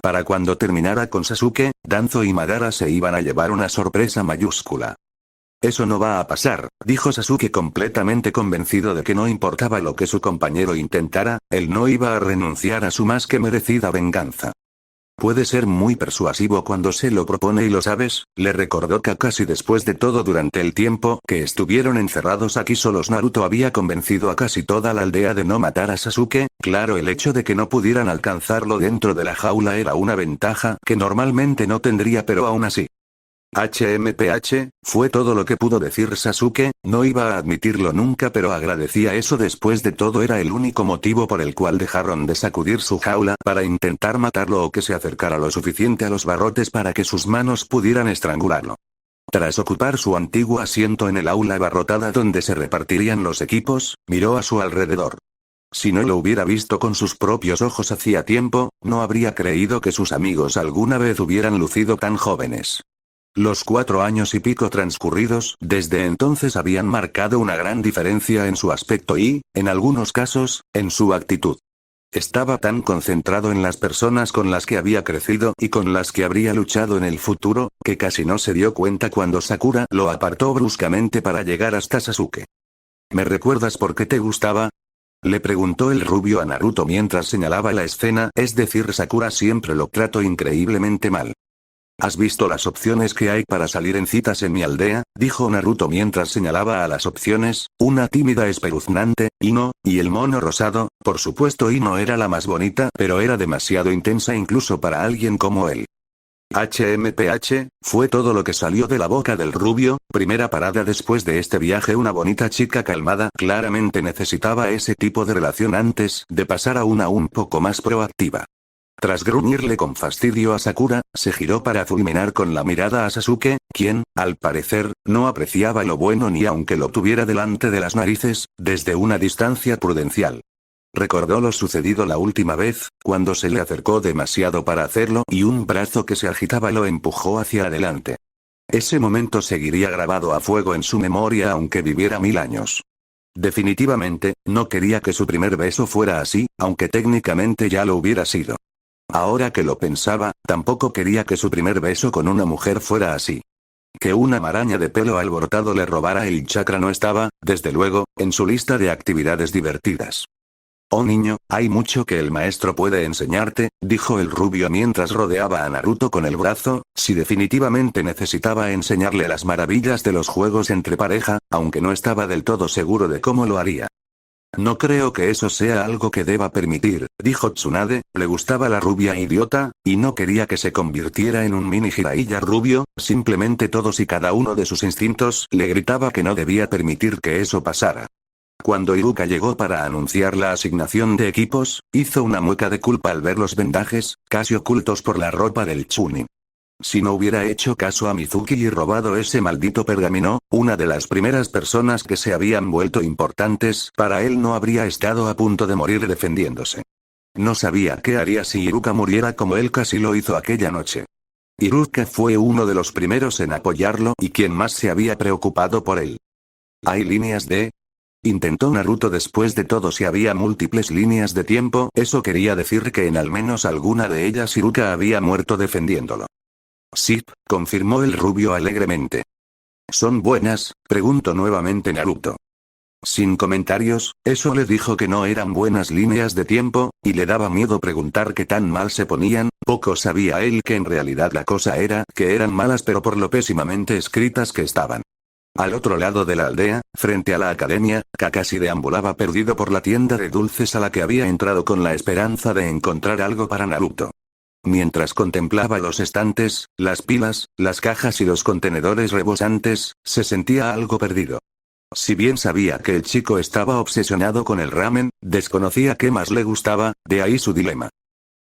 Para cuando terminara con Sasuke, Danzo y Madara se iban a llevar una sorpresa mayúscula. Eso no va a pasar, dijo Sasuke completamente convencido de que no importaba lo que su compañero intentara, él no iba a renunciar a su más que merecida venganza. Puede ser muy persuasivo cuando se lo propone y lo sabes, le recordó Kakashi. Después de todo, durante el tiempo que estuvieron encerrados aquí solos, Naruto había convencido a casi toda la aldea de no matar a Sasuke. Claro, el hecho de que no pudieran alcanzarlo dentro de la jaula era una ventaja que normalmente no tendría, pero aún así. HMPH, fue todo lo que pudo decir Sasuke. No iba a admitirlo nunca, pero agradecía eso. Después de todo, era el único motivo por el cual dejaron de sacudir su jaula para intentar matarlo o que se acercara lo suficiente a los barrotes para que sus manos pudieran estrangularlo. Tras ocupar su antiguo asiento en el aula abarrotada donde se repartirían los equipos, miró a su alrededor. Si no lo hubiera visto con sus propios ojos hacía tiempo, no habría creído que sus amigos alguna vez hubieran lucido tan jóvenes. Los 4 años y pico transcurridos desde entonces habían marcado una gran diferencia en su aspecto y, en algunos casos, en su actitud. Estaba tan concentrado en las personas con las que había crecido y con las que habría luchado en el futuro, que casi no se dio cuenta cuando Sakura lo apartó bruscamente para llegar hasta Sasuke. ¿Me recuerdas por qué te gustaba?, le preguntó el rubio a Naruto mientras señalaba la escena. Es decir, Sakura siempre lo trato increíblemente mal. ¿Has visto las opciones que hay para salir en citas en mi aldea?, dijo Naruto mientras señalaba a las opciones, una tímida espeluznante, Ino, y el mono rosado. Por supuesto, Ino era la más bonita, pero era demasiado intensa incluso para alguien como él. HMPH, fue todo lo que salió de la boca del rubio. Primera parada después de este viaje, una bonita chica calmada. Claramente necesitaba ese tipo de relación antes de pasar a una un poco más proactiva. Tras gruñirle con fastidio a Sakura, se giró para fulminar con la mirada a Sasuke, quien, al parecer, no apreciaba lo bueno ni aunque lo tuviera delante de las narices, desde una distancia prudencial. Recordó lo sucedido la última vez, cuando se le acercó demasiado para hacerlo y un brazo que se agitaba lo empujó hacia adelante. Ese momento seguiría grabado a fuego en su memoria aunque viviera 1000 años. Definitivamente, no quería que su primer beso fuera así, aunque técnicamente ya lo hubiera sido. Ahora que lo pensaba, tampoco quería que su primer beso con una mujer fuera así. Que una maraña de pelo alborotado le robara el chakra no estaba, desde luego, en su lista de actividades divertidas. Oh niño, hay mucho que el maestro puede enseñarte, dijo el rubio mientras rodeaba a Naruto con el brazo, si definitivamente necesitaba enseñarle las maravillas de los juegos entre pareja, aunque no estaba del todo seguro de cómo lo haría. No creo que eso sea algo que deba permitir, dijo Tsunade, le gustaba la rubia idiota, y no quería que se convirtiera en un mini Jiraiya rubio, simplemente todos y cada uno de sus instintos le gritaba que no debía permitir que eso pasara. Cuando Iruka llegó para anunciar la asignación de equipos, hizo una mueca de culpa al ver los vendajes, casi ocultos por la ropa del Chunin. Si no hubiera hecho caso a Mizuki y robado ese maldito pergamino, una de las primeras personas que se habían vuelto importantes para él no habría estado a punto de morir defendiéndose. No sabía qué haría si Iruka muriera como él casi lo hizo aquella noche. Iruka fue uno de los primeros en apoyarlo y quien más se había preocupado por él. ¿Hay líneas de...? Intentó Naruto después de todo si había múltiples líneas de tiempo, eso quería decir que en al menos alguna de ellas Iruka había muerto defendiéndolo. Sí, confirmó el rubio alegremente. ¿Son buenas?, preguntó nuevamente Naruto. Sin comentarios, eso le dijo que no eran buenas líneas de tiempo, y le daba miedo preguntar qué tan mal se ponían, poco sabía él que en realidad la cosa era que eran malas pero por lo pésimamente escritas que estaban. Al otro lado de la aldea, frente a la academia, Kakashi deambulaba perdido por la tienda de dulces a la que había entrado con la esperanza de encontrar algo para Naruto. Mientras contemplaba los estantes, las pilas, las cajas y los contenedores rebosantes, se sentía algo perdido. Si bien sabía que el chico estaba obsesionado con el ramen, desconocía qué más le gustaba, de ahí su dilema.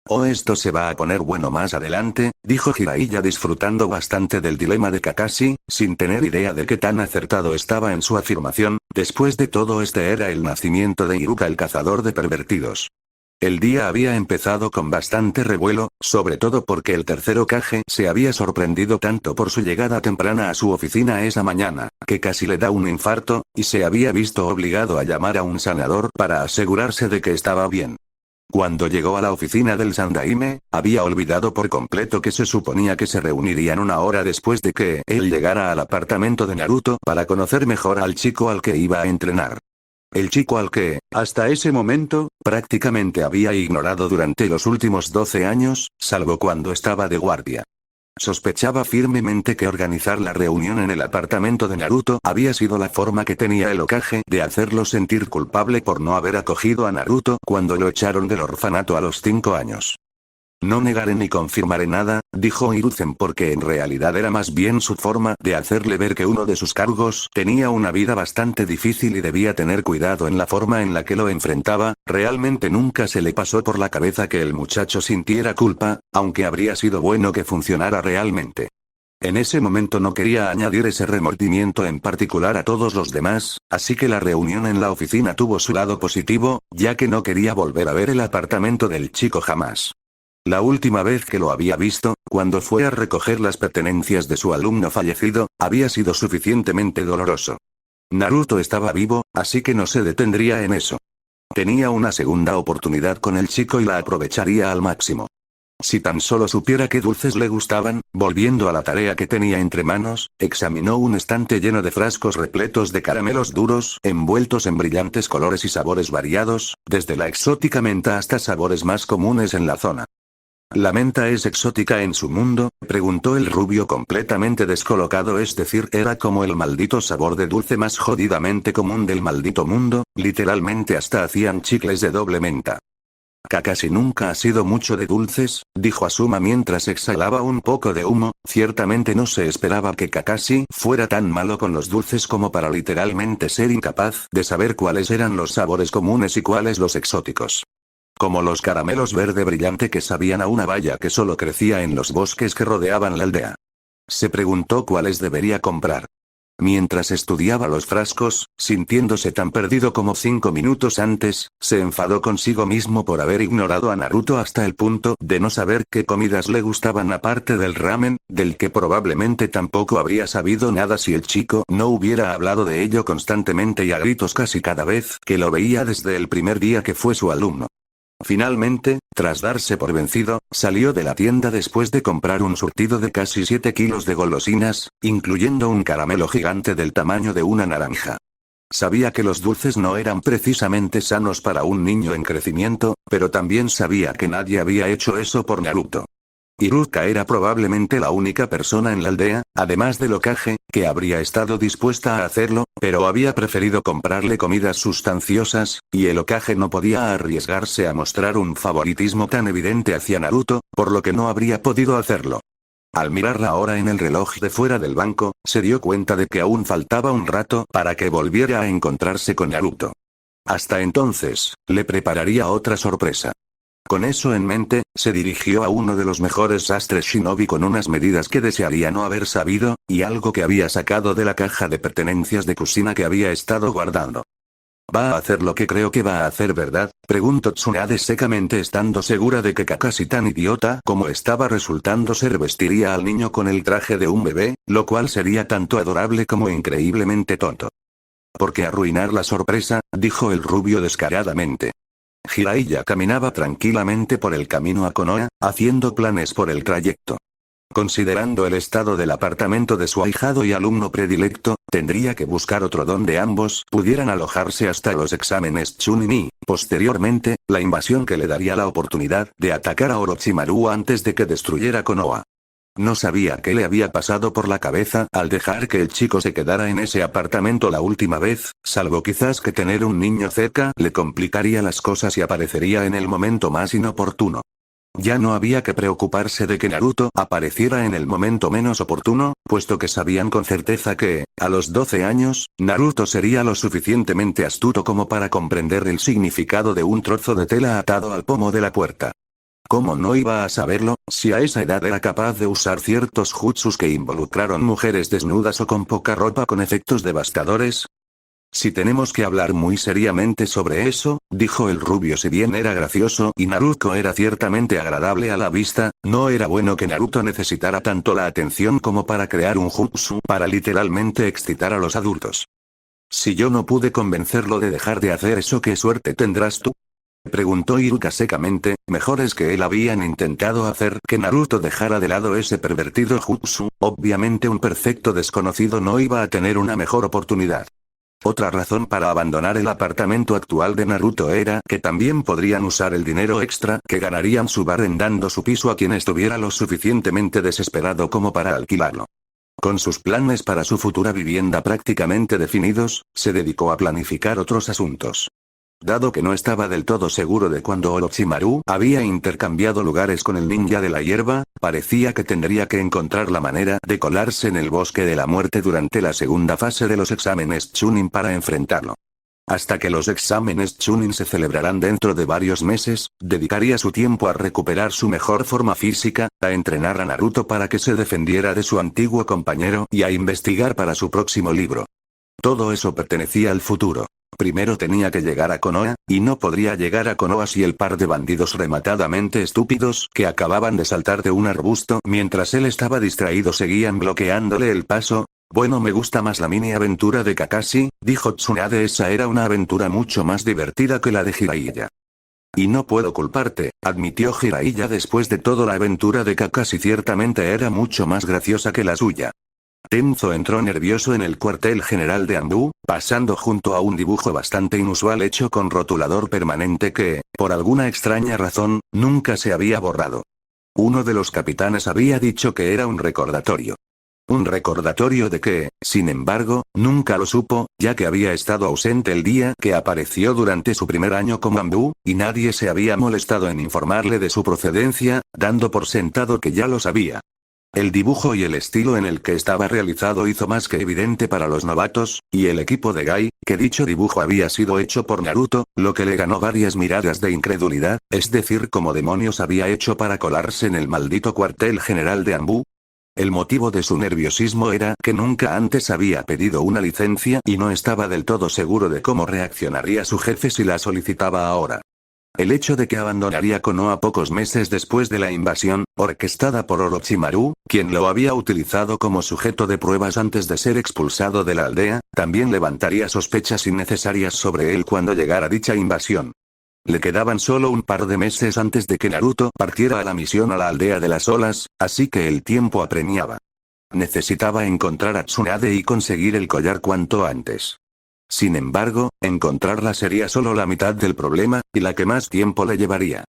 Oh, esto se va a poner bueno más adelante, dijo Jiraiya disfrutando bastante del dilema de Kakashi, sin tener idea de qué tan acertado estaba en su afirmación, después de todo este era el nacimiento de Iruka el cazador de pervertidos. El día había empezado con bastante revuelo, sobre todo porque el tercer Hokage se había sorprendido tanto por su llegada temprana a su oficina esa mañana, que casi le da un infarto, y se había visto obligado a llamar a un sanador para asegurarse de que estaba bien. Cuando llegó a la oficina del Sandaime, había olvidado por completo que se suponía que se reunirían una hora después de que él llegara al apartamento de Naruto para conocer mejor al chico al que iba a entrenar. El chico al que, hasta ese momento, prácticamente había ignorado durante los últimos 12 años, salvo cuando estaba de guardia. Sospechaba firmemente que organizar la reunión en el apartamento de Naruto había sido la forma que tenía el Hokage de hacerlo sentir culpable por no haber acogido a Naruto cuando lo echaron del orfanato a los 5 años. No negaré ni confirmaré nada, dijo Hiruzen porque en realidad era más bien su forma de hacerle ver que uno de sus cargos tenía una vida bastante difícil y debía tener cuidado en la forma en la que lo enfrentaba, realmente nunca se le pasó por la cabeza que el muchacho sintiera culpa, aunque habría sido bueno que funcionara realmente. En ese momento no quería añadir ese remordimiento en particular a todos los demás, así que la reunión en la oficina tuvo su lado positivo, ya que no quería volver a ver el apartamento del chico jamás. La última vez que lo había visto, cuando fue a recoger las pertenencias de su alumno fallecido, había sido suficientemente doloroso. Naruto estaba vivo, así que no se detendría en eso. Tenía una segunda oportunidad con el chico y la aprovecharía al máximo. Si tan solo supiera qué dulces le gustaban, volviendo a la tarea que tenía entre manos, examinó un estante lleno de frascos repletos de caramelos duros, envueltos en brillantes colores y sabores variados, desde la exótica menta hasta sabores más comunes en la zona. ¿La menta es exótica en su mundo?, preguntó el rubio completamente descolocado, es decir, era como el maldito sabor de dulce más jodidamente común del maldito mundo, literalmente hasta hacían chicles de doble menta. Kakashi nunca ha sido mucho de dulces, dijo Asuma mientras exhalaba un poco de humo, ciertamente no se esperaba que Kakashi fuera tan malo con los dulces como para literalmente ser incapaz de saber cuáles eran los sabores comunes y cuáles los exóticos. Como los caramelos verde brillante que sabían a una baya que solo crecía en los bosques que rodeaban la aldea. Se preguntó cuáles debería comprar. Mientras estudiaba los frascos, sintiéndose tan perdido como 5 minutos antes, se enfadó consigo mismo por haber ignorado a Naruto hasta el punto de no saber qué comidas le gustaban aparte del ramen, del que probablemente tampoco habría sabido nada si el chico no hubiera hablado de ello constantemente y a gritos casi cada vez que lo veía desde el primer día que fue su alumno. Finalmente, tras darse por vencido, salió de la tienda después de comprar un surtido de casi 7 kilos de golosinas, incluyendo un caramelo gigante del tamaño de una naranja. Sabía que los dulces no eran precisamente sanos para un niño en crecimiento, pero también sabía que nadie había hecho eso por Naruto. Iruka era probablemente la única persona en la aldea, además del Hokage, que habría estado dispuesta a hacerlo, pero había preferido comprarle comidas sustanciosas, y el Hokage no podía arriesgarse a mostrar un favoritismo tan evidente hacia Naruto, por lo que no habría podido hacerlo. Al mirar la hora en el reloj de fuera del banco, se dio cuenta de que aún faltaba un rato para que volviera a encontrarse con Naruto. Hasta entonces, le prepararía otra sorpresa. Con eso en mente, se dirigió a uno de los mejores sastres shinobi con unas medidas que desearía no haber sabido, y algo que había sacado de la caja de pertenencias de cocina que había estado guardando. ¿Va a hacer lo que creo que va a hacer, verdad?, preguntó Tsunade secamente, estando segura de que Kakashi, tan idiota como estaba resultando ser, vestiría al niño con el traje de un bebé, lo cual sería tanto adorable como increíblemente tonto. ¿Por qué arruinar la sorpresa?, dijo el rubio descaradamente. Jiraiya caminaba tranquilamente por el camino a Konoha, haciendo planes por el trayecto. Considerando el estado del apartamento de su ahijado y alumno predilecto, tendría que buscar otro donde ambos pudieran alojarse hasta los exámenes Chunin y, posteriormente, la invasión que le daría la oportunidad de atacar a Orochimaru antes de que destruyera Konoha. No sabía qué le había pasado por la cabeza al dejar que el chico se quedara en ese apartamento la última vez, salvo quizás que tener un niño cerca le complicaría las cosas y aparecería en el momento más inoportuno. Ya no había que preocuparse de que Naruto apareciera en el momento menos oportuno, puesto que sabían con certeza que, a los 12 años, Naruto sería lo suficientemente astuto como para comprender el significado de un trozo de tela atado al pomo de la puerta. ¿Cómo no iba a saberlo, si a esa edad era capaz de usar ciertos jutsus que involucraron mujeres desnudas o con poca ropa con efectos devastadores? Si tenemos que hablar muy seriamente sobre eso, dijo el rubio, si bien era gracioso y Naruto era ciertamente agradable a la vista, no era bueno que Naruto necesitara tanto la atención como para crear un jutsu para literalmente excitar a los adultos. Si yo no pude convencerlo de dejar de hacer eso, ¿qué suerte tendrás tú?, preguntó Iruka secamente. Mejor es que él habían intentado hacer que Naruto dejara de lado ese pervertido jutsu, obviamente un perfecto desconocido no iba a tener una mejor oportunidad. Otra razón para abandonar el apartamento actual de Naruto era que también podrían usar el dinero extra que ganarían subarrendando su piso a quien estuviera lo suficientemente desesperado como para alquilarlo. Con sus planes para su futura vivienda prácticamente definidos, se dedicó a planificar otros asuntos. Dado que no estaba del todo seguro de cuándo Orochimaru había intercambiado lugares con el ninja de la hierba, parecía que tendría que encontrar la manera de colarse en el bosque de la muerte durante la segunda fase de los exámenes Chunin para enfrentarlo. Hasta que los exámenes Chunin se celebrarán dentro de varios meses, dedicaría su tiempo a recuperar su mejor forma física, a entrenar a Naruto para que se defendiera de su antiguo compañero y a investigar para su próximo libro. Todo eso pertenecía al futuro. Primero tenía que llegar a Konoha, y no podría llegar a Konoha si el par de bandidos rematadamente estúpidos que acababan de saltar de un arbusto mientras él estaba distraído seguían bloqueándole el paso. Bueno, me gusta más la mini aventura de Kakashi, dijo Tsunade, esa era una aventura mucho más divertida que la de Jiraiya. Y no puedo culparte, admitió Jiraiya, después de todo la aventura de Kakashi ciertamente era mucho más graciosa que la suya. Tenzo entró nervioso en el cuartel general de Anbu, pasando junto a un dibujo bastante inusual hecho con rotulador permanente que, por alguna extraña razón, nunca se había borrado. Uno de los capitanes había dicho que era un recordatorio. Un recordatorio de que, sin embargo, nunca lo supo, ya que había estado ausente el día que apareció durante su primer año como Anbu, y nadie se había molestado en informarle de su procedencia, dando por sentado que ya lo sabía. El dibujo y el estilo en el que estaba realizado hizo más que evidente para los novatos, y el equipo de Gai, que dicho dibujo había sido hecho por Naruto, lo que le ganó varias miradas de incredulidad, es decir, ¿cómo demonios había hecho para colarse en el maldito cuartel general de Anbu? El motivo de su nerviosismo era que nunca antes había pedido una licencia y no estaba del todo seguro de cómo reaccionaría su jefe si la solicitaba ahora. El hecho de que abandonaría Konoha pocos meses después de la invasión, orquestada por Orochimaru, quien lo había utilizado como sujeto de pruebas antes de ser expulsado de la aldea, también levantaría sospechas innecesarias sobre él cuando llegara dicha invasión. Le quedaban solo un par de meses antes de que Naruto partiera a la misión a la aldea de las olas, así que el tiempo apremiaba. Necesitaba encontrar a Tsunade y conseguir el collar cuanto antes. Sin embargo, encontrarla sería solo la mitad del problema, y la que más tiempo le llevaría.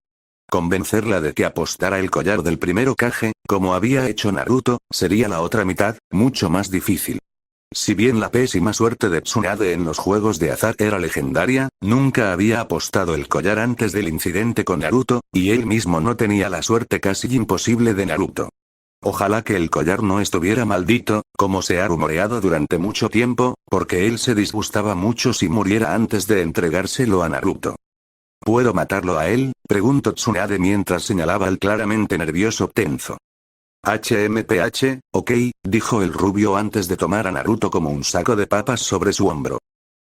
Convencerla de que apostara el collar del primer Hokage, como había hecho Naruto, sería la otra mitad, mucho más difícil. Si bien la pésima suerte de Tsunade en los juegos de azar era legendaria, nunca había apostado el collar antes del incidente con Naruto, y él mismo no tenía la suerte casi imposible de Naruto. Ojalá que el collar no estuviera maldito, como se ha rumoreado durante mucho tiempo, porque él se disgustaba mucho si muriera antes de entregárselo a Naruto. ¿Puedo matarlo a él?, preguntó Tsunade mientras señalaba al claramente nervioso Tenzo. HMPH, ok, dijo el rubio antes de tomar a Naruto como un saco de papas sobre su hombro.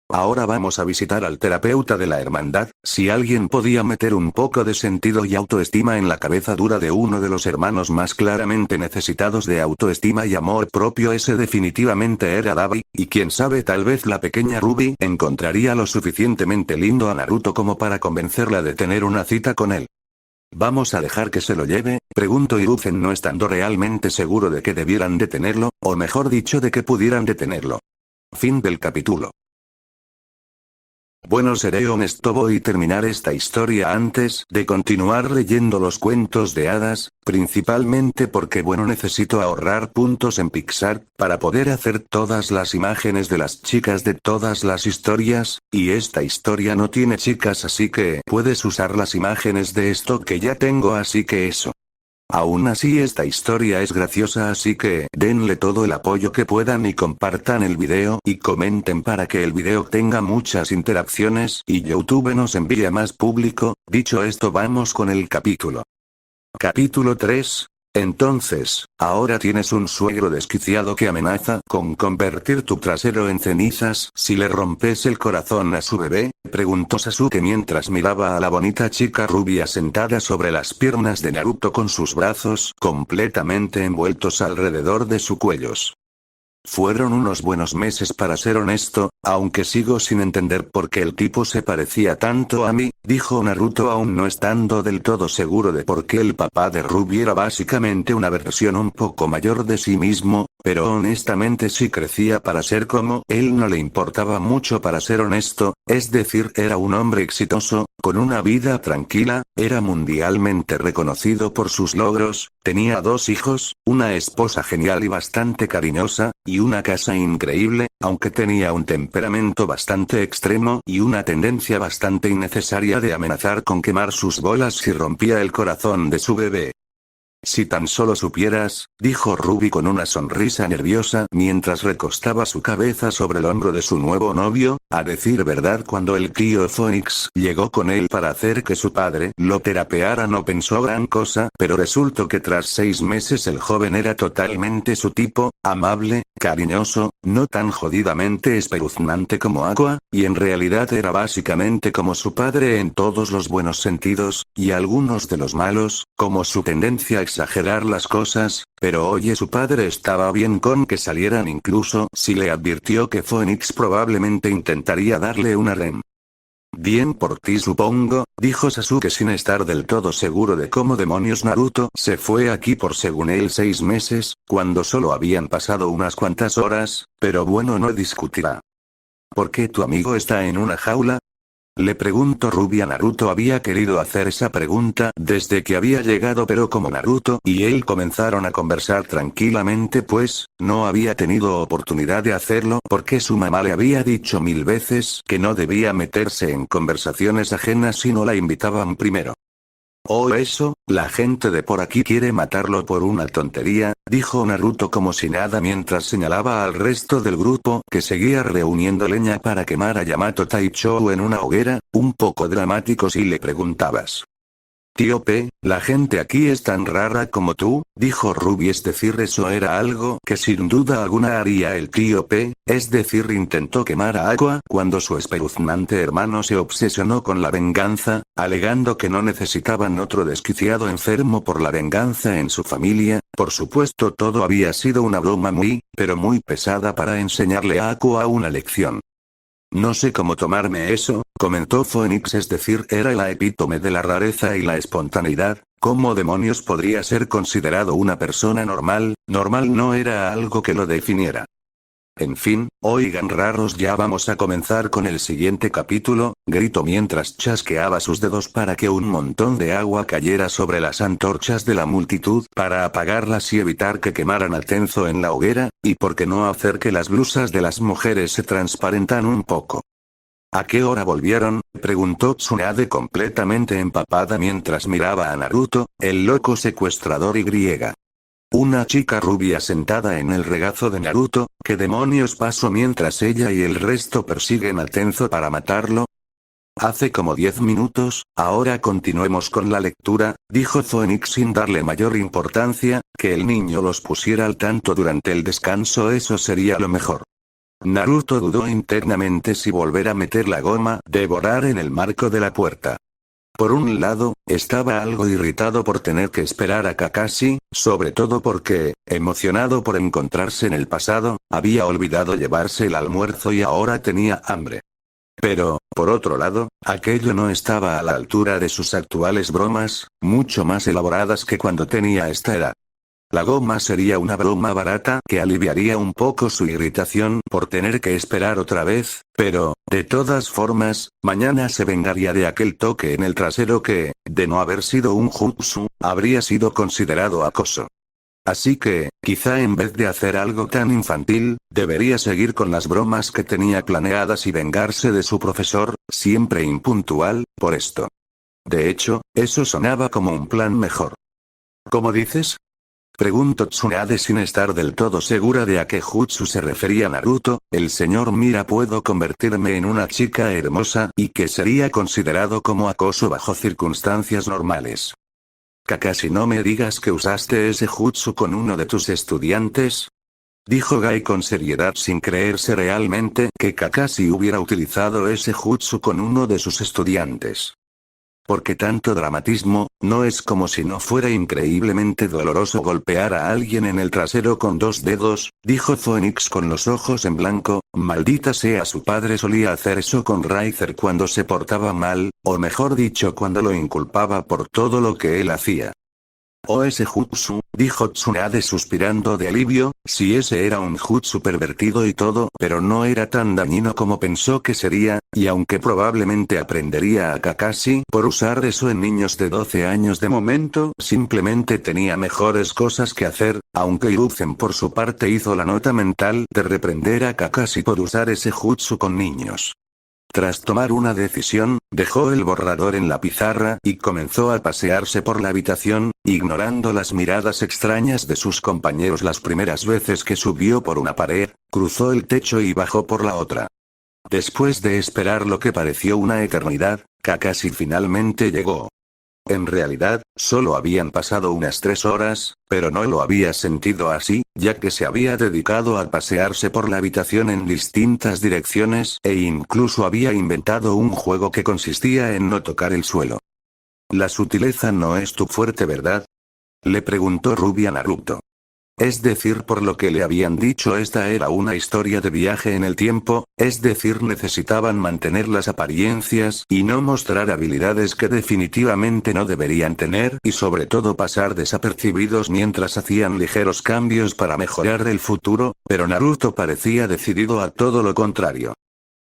Ahora vamos a visitar al terapeuta de la hermandad. Si alguien podía meter un poco de sentido y autoestima en la cabeza dura de uno de los hermanos más claramente necesitados de autoestima y amor propio, ese definitivamente era Dabi, y quién sabe, tal vez la pequeña Ruby encontraría lo suficientemente lindo a Naruto como para convencerla de tener una cita con él. ¿Vamos a dejar que se lo lleve?, preguntó Hiruzen no estando realmente seguro de que debieran detenerlo, o mejor dicho de que pudieran detenerlo. Fin del capítulo. Bueno, seré honesto, voy a terminar esta historia antes de continuar leyendo los cuentos de hadas, principalmente porque necesito ahorrar puntos en Pixar, para poder hacer todas las imágenes de las chicas de todas las historias, y esta historia no tiene chicas, así que puedes usar las imágenes de esto que ya tengo, así que eso. Aún así esta historia es graciosa, así que denle todo el apoyo que puedan y compartan el video y comenten para que el video tenga muchas interacciones y YouTube nos envíe más público. Dicho esto, vamos con el capítulo. Capítulo 3. Entonces, ahora tienes un suegro desquiciado que amenaza con convertir tu trasero en cenizas si le rompes el corazón a su bebé, preguntó Sasuke mientras miraba a la bonita chica rubia sentada sobre las piernas de Naruto con sus brazos completamente envueltos alrededor de su cuello. Fueron unos buenos meses para ser honesto, aunque sigo sin entender por qué el tipo se parecía tanto a mí, dijo Naruto aún no estando del todo seguro de por qué el papá de Ruby era básicamente una versión un poco mayor de sí mismo, pero honestamente si crecía para ser como él no le importaba mucho para ser honesto, es decir, era un hombre exitoso, con una vida tranquila, era mundialmente reconocido por sus logros, tenía 2 hijos, una esposa genial y bastante cariñosa, y una casa increíble, aunque tenía un temperamento bastante extremo y una tendencia bastante innecesaria de amenazar con quemar sus bolas si rompía el corazón de su bebé. Si tan solo supieras, dijo Ruby con una sonrisa nerviosa mientras recostaba su cabeza sobre el hombro de su nuevo novio, a decir verdad cuando el tío Phoenix llegó con él para hacer que su padre lo terapeara no pensó gran cosa, pero resultó que tras 6 meses el joven era totalmente su tipo, amable, cariñoso, no tan jodidamente espeluznante como Aqua, y en realidad era básicamente como su padre en todos los buenos sentidos, y algunos de los malos, como su tendencia a exagerar las cosas, pero oye, su padre estaba bien con que salieran incluso si le advirtió que Phoenix probablemente intentaría darle una rem. Bien por ti supongo, dijo Sasuke sin estar del todo seguro de cómo demonios Naruto se fue aquí por según él 6 meses, cuando solo habían pasado unas cuantas horas, pero no discutirá. ¿Por qué tu amigo está en una jaula? Le preguntó Ruby a Naruto. Había querido hacer esa pregunta desde que había llegado, pero como Naruto y él comenzaron a conversar tranquilamente, pues, no había tenido oportunidad de hacerlo porque su mamá le había dicho 1000 veces que no debía meterse en conversaciones ajenas si no la invitaban primero. Oh, eso, la gente de por aquí quiere matarlo por una tontería, dijo Naruto como si nada mientras señalaba al resto del grupo que seguía reuniendo leña para quemar a Yamato Taichou en una hoguera, un poco dramático si le preguntabas. Tío P, la gente aquí es tan rara como tú, dijo Ruby, es decir, eso era algo que sin duda alguna haría el tío P, es decir, intentó quemar a Aqua cuando su espeluznante hermano se obsesionó con la venganza, alegando que no necesitaban otro desquiciado enfermo por la venganza en su familia. Por supuesto, todo había sido una broma muy, pero muy pesada para enseñarle a Aqua una lección. No sé cómo tomarme eso, comentó Phoenix, es decir, era la epítome de la rareza y la espontaneidad. ¿Cómo demonios podría ser considerado una persona normal? Normal no era algo que lo definiera. En fin, oigan raros, ya vamos a comenzar con el siguiente capítulo, gritó mientras chasqueaba sus dedos para que un montón de agua cayera sobre las antorchas de la multitud para apagarlas y evitar que quemaran a Tenzo en la hoguera, y por qué no hacer que las blusas de las mujeres se transparentan un poco. ¿A qué hora volvieron?, preguntó Tsunade completamente empapada mientras miraba a Naruto, el loco secuestrador y griega. Una chica rubia sentada en el regazo de Naruto. ¿Qué demonios pasó mientras ella y el resto persiguen a Tenzo para matarlo? Hace como 10 minutos, ahora continuemos con la lectura, dijo Phoenix sin darle mayor importancia. Que el niño los pusiera al tanto durante el descanso, eso sería lo mejor. Naruto dudó internamente si volver a meter la goma devorar en el marco de la puerta. Por un lado, estaba algo irritado por tener que esperar a Kakashi, sobre todo porque, emocionado por encontrarse en el pasado, había olvidado llevarse el almuerzo y ahora tenía hambre. Pero, por otro lado, aquello no estaba a la altura de sus actuales bromas, mucho más elaboradas que cuando tenía esta edad. La goma sería una broma barata que aliviaría un poco su irritación por tener que esperar otra vez, pero, de todas formas, mañana se vengaría de aquel toque en el trasero que, de no haber sido un jutsu, habría sido considerado acoso. Así que, quizá en vez de hacer algo tan infantil, debería seguir con las bromas que tenía planeadas y vengarse de su profesor, siempre impuntual, por esto. De hecho, eso sonaba como un plan mejor. ¿Cómo dices?, preguntó Tsunade sin estar del todo segura de a qué jutsu se refería Naruto. El señor Mira, puedo convertirme en una chica hermosa, y que sería considerado como acoso bajo circunstancias normales. Kakashi, no me digas que usaste ese jutsu con uno de tus estudiantes, dijo Gai con seriedad sin creerse realmente que Kakashi hubiera utilizado ese jutsu con uno de sus estudiantes. ¿Por qué tanto dramatismo? ¿No es como si no fuera increíblemente doloroso golpear a alguien en el trasero con 2 dedos? Dijo Phoenix con los ojos en blanco. Maldita sea, su padre solía hacer eso con Raizer cuando se portaba mal, o mejor dicho, cuando lo inculpaba por todo lo que él hacía. Oh, ese jutsu, dijo Tsunade suspirando de alivio. Si ese era un jutsu pervertido y todo, pero no era tan dañino como pensó que sería, y aunque probablemente aprendería a Kakashi por usar eso en niños de 12 años, de momento simplemente tenía mejores cosas que hacer, aunque Hiruzen por su parte hizo la nota mental de reprender a Kakashi por usar ese jutsu con niños. Tras tomar una decisión, dejó el borrador en la pizarra y comenzó a pasearse por la habitación, ignorando las miradas extrañas de sus compañeros las primeras veces que subió por una pared, cruzó el techo y bajó por la otra. Después de esperar lo que pareció una eternidad, Kakashi finalmente llegó. En realidad, solo habían pasado unas 3 horas, pero no lo había sentido así, ya que se había dedicado a pasearse por la habitación en distintas direcciones e incluso había inventado un juego que consistía en no tocar el suelo. La sutileza no es tu fuerte, ¿verdad?, le preguntó Ruby a Naruto. Es decir, por lo que le habían dicho, esta era una historia de viaje en el tiempo, es decir, necesitaban mantener las apariencias y no mostrar habilidades que definitivamente no deberían tener, y sobre todo pasar desapercibidos mientras hacían ligeros cambios para mejorar el futuro, pero Naruto parecía decidido a todo lo contrario.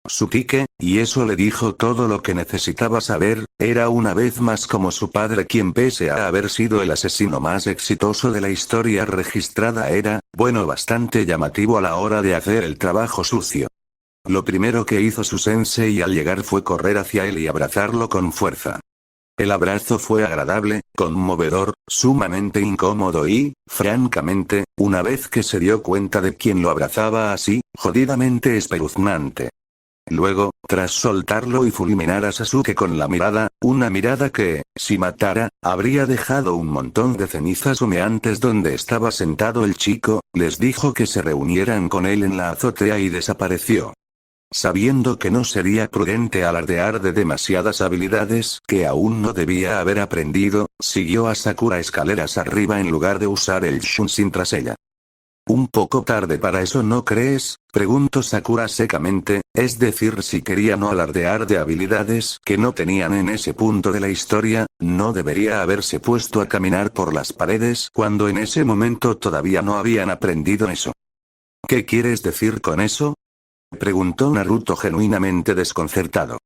Su tique, y eso le dijo todo lo que necesitaba saber, era una vez más como su padre, quien pese a haber sido el asesino más exitoso de la historia registrada era, bueno, bastante llamativo a la hora de hacer el trabajo sucio. Lo primero que hizo su sensei al llegar fue correr hacia él y abrazarlo con fuerza. El abrazo fue agradable, conmovedor, sumamente incómodo y, francamente, una vez que se dio cuenta de quién lo abrazaba así, jodidamente espeluznante. Luego, tras soltarlo y fulminar a Sasuke con la mirada, una mirada que, si matara, habría dejado un montón de cenizas humeantes donde estaba sentado el chico, les dijo que se reunieran con él en la azotea y desapareció. Sabiendo que no sería prudente alardear de demasiadas habilidades que aún no debía haber aprendido, siguió a Sakura escaleras arriba en lugar de usar el Shunshin tras ella. Un poco tarde para eso, ¿no crees?, preguntó Sakura secamente, es decir, si quería no alardear de habilidades que no tenían en ese punto de la historia, no debería haberse puesto a caminar por las paredes cuando en ese momento todavía no habían aprendido eso. ¿Qué quieres decir con eso?, preguntó Naruto genuinamente desconcertado.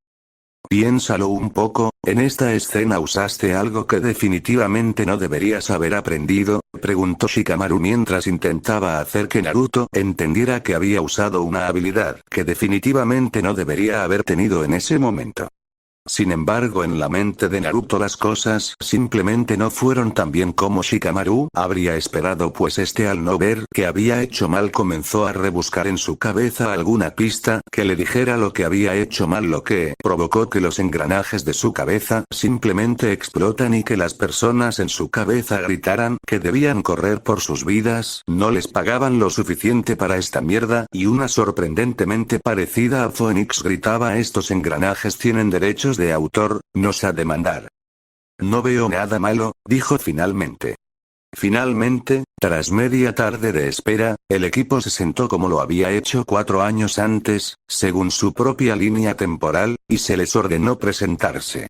Piénsalo un poco, en esta escena usaste algo que definitivamente no deberías haber aprendido, preguntó Shikamaru mientras intentaba hacer que Naruto entendiera que había usado una habilidad que definitivamente no debería haber tenido en ese momento. Sin embargo, en la mente de Naruto las cosas simplemente no fueron tan bien como Shikamaru habría esperado, pues al no ver que había hecho mal comenzó a rebuscar en su cabeza alguna pista que le dijera lo que había hecho mal, lo que provocó que los engranajes de su cabeza simplemente explotan y que las personas en su cabeza gritaran que debían correr por sus vidas, no les pagaban lo suficiente para esta mierda, y una sorprendentemente parecida a Phoenix gritaba: estos engranajes tienen derechos de autor, nos ha de demandar. No veo nada malo, dijo finalmente. Finalmente, tras media tarde de espera, el equipo se sentó como lo había hecho 4 años antes, según su propia línea temporal, y se les ordenó presentarse.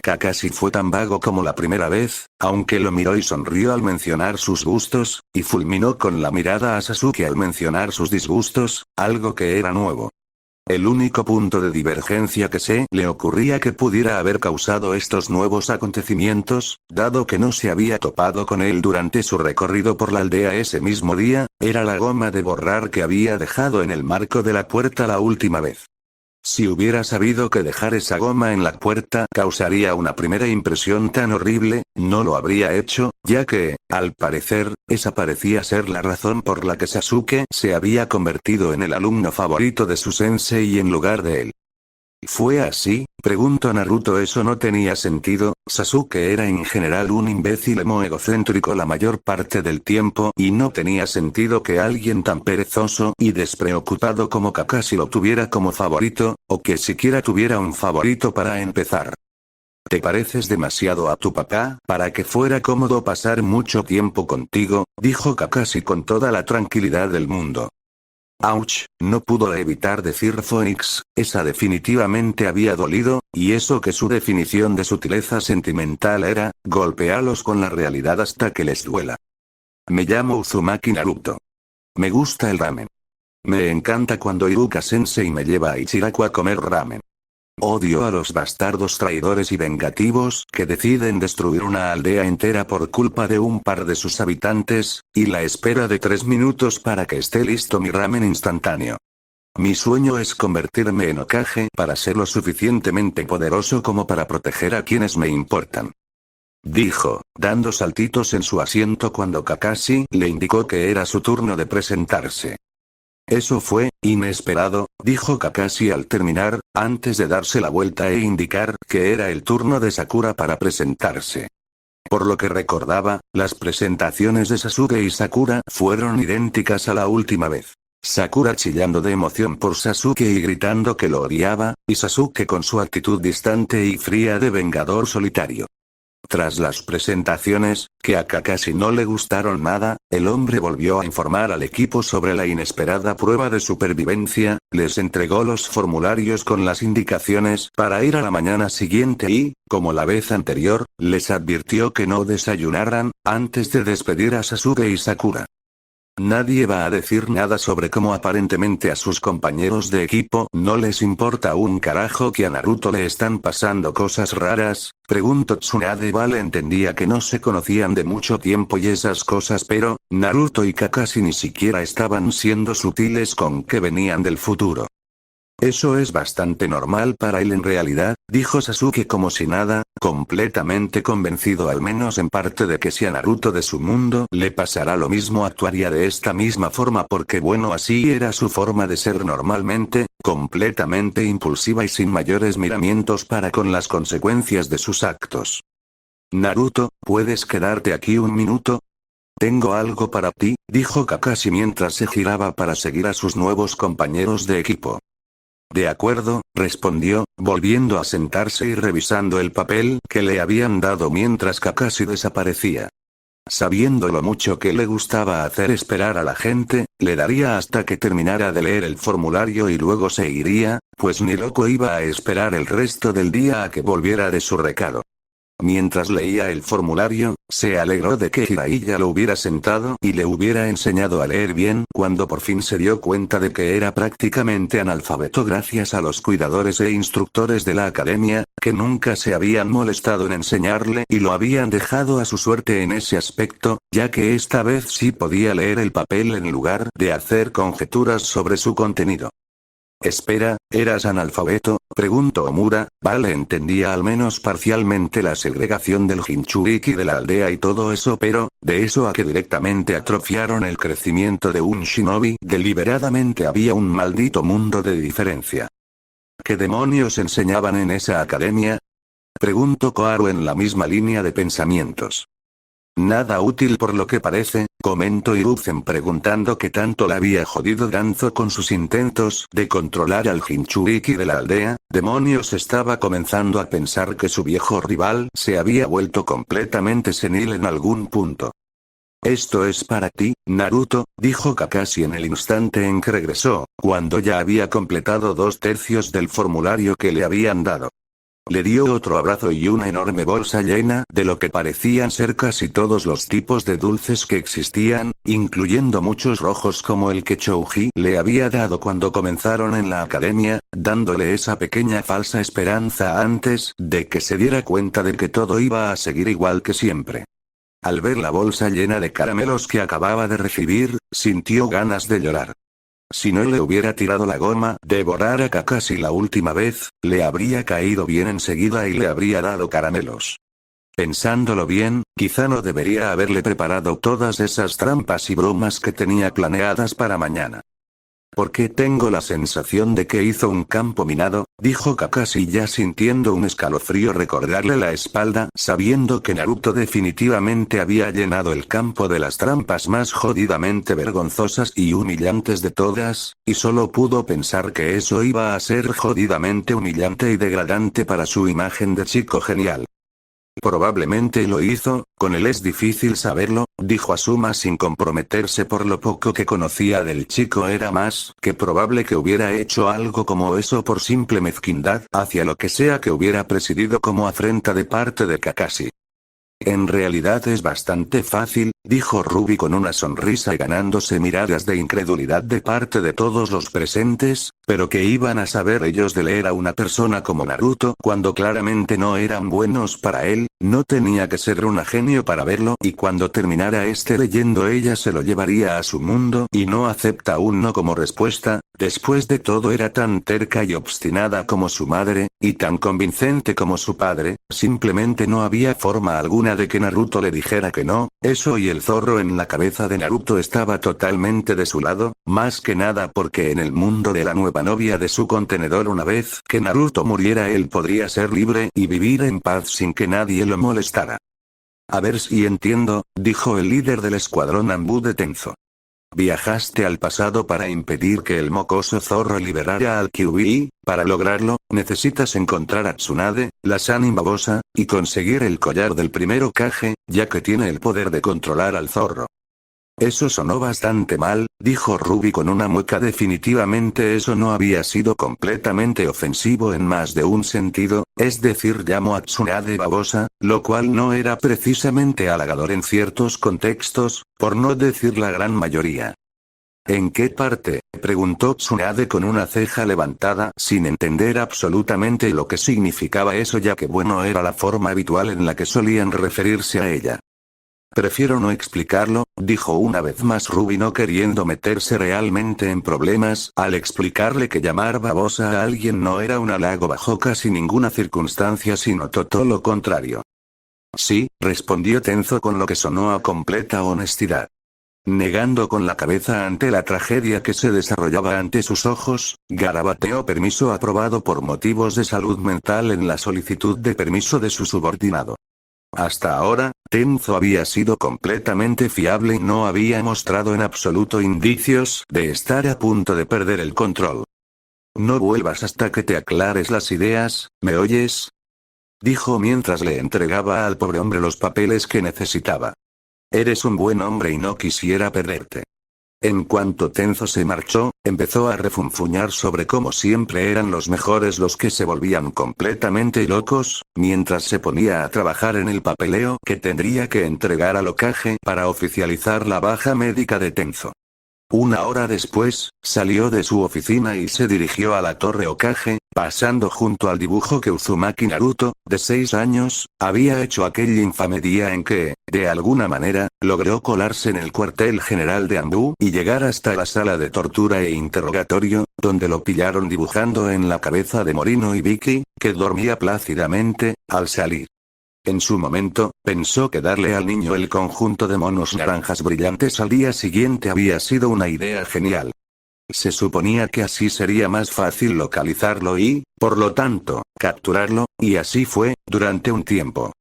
Kakashi fue tan vago como la primera vez, aunque lo miró y sonrió al mencionar sus gustos, y fulminó con la mirada a Sasuke al mencionar sus disgustos, algo que era nuevo. El único punto de divergencia que se le ocurría que pudiera haber causado estos nuevos acontecimientos, dado que no se había topado con él durante su recorrido por la aldea ese mismo día, era la goma de borrar que había dejado en el marco de la puerta la última vez. Si hubiera sabido que dejar esa goma en la puerta causaría una primera impresión tan horrible, no lo habría hecho, ya que, al parecer, esa parecía ser la razón por la que Sasuke se había convertido en el alumno favorito de su sensei en lugar de él. ¿Fue así?, preguntó Naruto. Eso no tenía sentido, Sasuke era en general un imbécil egocéntrico la mayor parte del tiempo y no tenía sentido que alguien tan perezoso y despreocupado como Kakashi lo tuviera como favorito, o que siquiera tuviera un favorito para empezar. Te pareces demasiado a tu papá para que fuera cómodo pasar mucho tiempo contigo, dijo Kakashi con toda la tranquilidad del mundo. Ouch, no pudo evitar decir Phoenix, esa definitivamente había dolido, y eso que su definición de sutileza sentimental era, golpéalos con la realidad hasta que les duela. Me llamo Uzumaki Naruto. Me gusta el ramen. Me encanta cuando Iruka-sensei me lleva a Ichiraku a comer ramen. Odio a los bastardos traidores y vengativos que deciden destruir una aldea entera por culpa de un par de sus habitantes, y la espera de 3 minutos para que esté listo mi ramen instantáneo. Mi sueño es convertirme en Hokage para ser lo suficientemente poderoso como para proteger a quienes me importan. Dijo, dando saltitos en su asiento cuando Kakashi le indicó que era su turno de presentarse. Eso fue inesperado, dijo Kakashi al terminar, antes de darse la vuelta e indicar que era el turno de Sakura para presentarse. Por lo que recordaba, las presentaciones de Sasuke y Sakura fueron idénticas a la última vez. Sakura chillando de emoción por Sasuke y gritando que lo odiaba, y Sasuke con su actitud distante y fría de vengador solitario. Tras las presentaciones, que a Kakashi no le gustaron nada, el hombre volvió a informar al equipo sobre la inesperada prueba de supervivencia, les entregó los formularios con las indicaciones para ir a la mañana siguiente y, como la vez anterior, les advirtió que no desayunaran, antes de despedir a Sasuke y Sakura. Nadie va a decir nada sobre cómo aparentemente a sus compañeros de equipo no les importa un carajo que a Naruto le están pasando cosas raras, preguntó Tsunade. Vale, entendía que no se conocían de mucho tiempo y esas cosas, pero, Naruto y Kakashi ni siquiera estaban siendo sutiles con que venían del futuro. Eso es bastante normal para él en realidad, dijo Sasuke como si nada, completamente convencido al menos en parte de que si a Naruto de su mundo le pasará lo mismo actuaría de esta misma forma porque bueno así era su forma de ser normalmente, completamente impulsiva y sin mayores miramientos para con las consecuencias de sus actos. Naruto, ¿puedes quedarte aquí un minuto? Tengo algo para ti, dijo Kakashi mientras se giraba para seguir a sus nuevos compañeros de equipo. De acuerdo, respondió, volviendo a sentarse y revisando el papel que le habían dado mientras Kakashi desaparecía. Sabiendo lo mucho que le gustaba hacer esperar a la gente, le daría hasta que terminara de leer el formulario y luego se iría, pues ni loco iba a esperar el resto del día a que volviera de su recado. Mientras leía el formulario, se alegró de que Jiraiya lo hubiera sentado y le hubiera enseñado a leer bien cuando por fin se dio cuenta de que era prácticamente analfabeto gracias a los cuidadores e instructores de la academia, que nunca se habían molestado en enseñarle y lo habían dejado a su suerte en ese aspecto, ya que esta vez sí podía leer el papel en lugar de hacer conjeturas sobre su contenido. Espera, ¿eras analfabeto? Preguntó Omura. Vale, entendía al menos parcialmente la segregación del Jinchuriki de la aldea y todo eso, pero, de eso a que directamente atrofiaron el crecimiento de un shinobi, deliberadamente había un maldito mundo de diferencia. ¿Qué demonios enseñaban en esa academia? Preguntó Koharu en la misma línea de pensamientos. Nada útil por lo que parece, comentó Hiruzen preguntando qué tanto le había jodido Danzo con sus intentos de controlar al Jinchuriki de la aldea. Demonios, estaba comenzando a pensar que su viejo rival se había vuelto completamente senil en algún punto. Esto es para ti, Naruto, dijo Kakashi en el instante en que regresó, cuando ya había completado 2/3 del formulario que le habían dado. Le dio otro abrazo y una enorme bolsa llena de lo que parecían ser casi todos los tipos de dulces que existían, incluyendo muchos rojos como el que Chouji le había dado cuando comenzaron en la academia, dándole esa pequeña falsa esperanza antes de que se diera cuenta de que todo iba a seguir igual que siempre. Al ver la bolsa llena de caramelos que acababa de recibir, sintió ganas de llorar. Si no le hubiera tirado la goma, devorar a Kakashi la última vez, le habría caído bien enseguida y le habría dado caramelos. Pensándolo bien, quizá no debería haberle preparado todas esas trampas y bromas que tenía planeadas para mañana. ¿Por qué tengo la sensación de que hizo un campo minado? Dijo Kakashi ya sintiendo un escalofrío recordarle la espalda, sabiendo que Naruto definitivamente había llenado el campo de las trampas más jodidamente vergonzosas y humillantes de todas, y solo pudo pensar que eso iba a ser jodidamente humillante y degradante para su imagen de chico genial. Probablemente lo hizo, con él es difícil saberlo, dijo Asuma sin comprometerse por lo poco que conocía del chico. Era más que probable que hubiera hecho algo como eso por simple mezquindad hacia lo que sea que hubiera presidido como afrenta de parte de Kakashi. En realidad es bastante fácil, dijo Ruby con una sonrisa y ganándose miradas de incredulidad de parte de todos los presentes, pero ¿qué iban a saber ellos de leer a una persona como Naruto cuando claramente no eran buenos para él? No tenía que ser un genio para verlo y cuando terminara leyendo ella se lo llevaría a su mundo y no acepta un no como respuesta. Después de todo era tan terca y obstinada como su madre, y tan convincente como su padre, simplemente no había forma alguna de que Naruto le dijera que no. Eso y el zorro en la cabeza de Naruto estaba totalmente de su lado, más que nada porque en el mundo de la nueva novia de su contenedor una vez que Naruto muriera él podría ser libre y vivir en paz sin que nadie lo molestara. A ver si entiendo, dijo el líder del escuadrón Anbu de Tenzo. Viajaste al pasado para impedir que el mocoso zorro liberara al Kyuubi. Para lograrlo, necesitas encontrar a Tsunade, la Sannin babosa, y conseguir el collar del primer Hokage, ya que tiene el poder de controlar al zorro. Eso sonó bastante mal, dijo Ruby con una mueca. Definitivamente eso no había sido completamente ofensivo en más de un sentido, es decir, llamó a Tsunade babosa, lo cual no era precisamente halagador en ciertos contextos, por no decir la gran mayoría. ¿En qué parte? Preguntó Tsunade con una ceja levantada sin entender absolutamente lo que significaba eso, ya que bueno era la forma habitual en la que solían referirse a ella. Prefiero no explicarlo, dijo una vez más Ruby, no queriendo meterse realmente en problemas, al explicarle que llamar babosa a alguien no era un halago bajo casi ninguna circunstancia, sino todo lo contrario. Sí, respondió Tenzo con lo que sonó a completa honestidad. Negando con la cabeza ante la tragedia que se desarrollaba ante sus ojos, garabateó permiso aprobado por motivos de salud mental en la solicitud de permiso de su subordinado. Hasta ahora, Tenzo había sido completamente fiable y no había mostrado en absoluto indicios de estar a punto de perder el control. No vuelvas hasta que te aclares las ideas, ¿me oyes?, dijo mientras le entregaba al pobre hombre los papeles que necesitaba. Eres un buen hombre y no quisiera perderte. En cuanto Tenzo se marchó, empezó a refunfuñar sobre cómo siempre eran los mejores los que se volvían completamente locos, mientras se ponía a trabajar en el papeleo que tendría que entregar al Hokage para oficializar la baja médica de Tenzo. Una hora después, salió de su oficina y se dirigió a la Torre Hokage, pasando junto al dibujo que Uzumaki Naruto, de 6 años, había hecho aquel infame día en que, de alguna manera, logró colarse en el cuartel general de Anbu y llegar hasta la sala de tortura e interrogatorio, donde lo pillaron dibujando en la cabeza de Morino y Vicky, que dormía plácidamente, al salir. En su momento, pensó que darle al niño el conjunto de monos naranjas brillantes al día siguiente había sido una idea genial. Se suponía que así sería más fácil localizarlo y, por lo tanto, capturarlo, y así fue, durante un tiempo.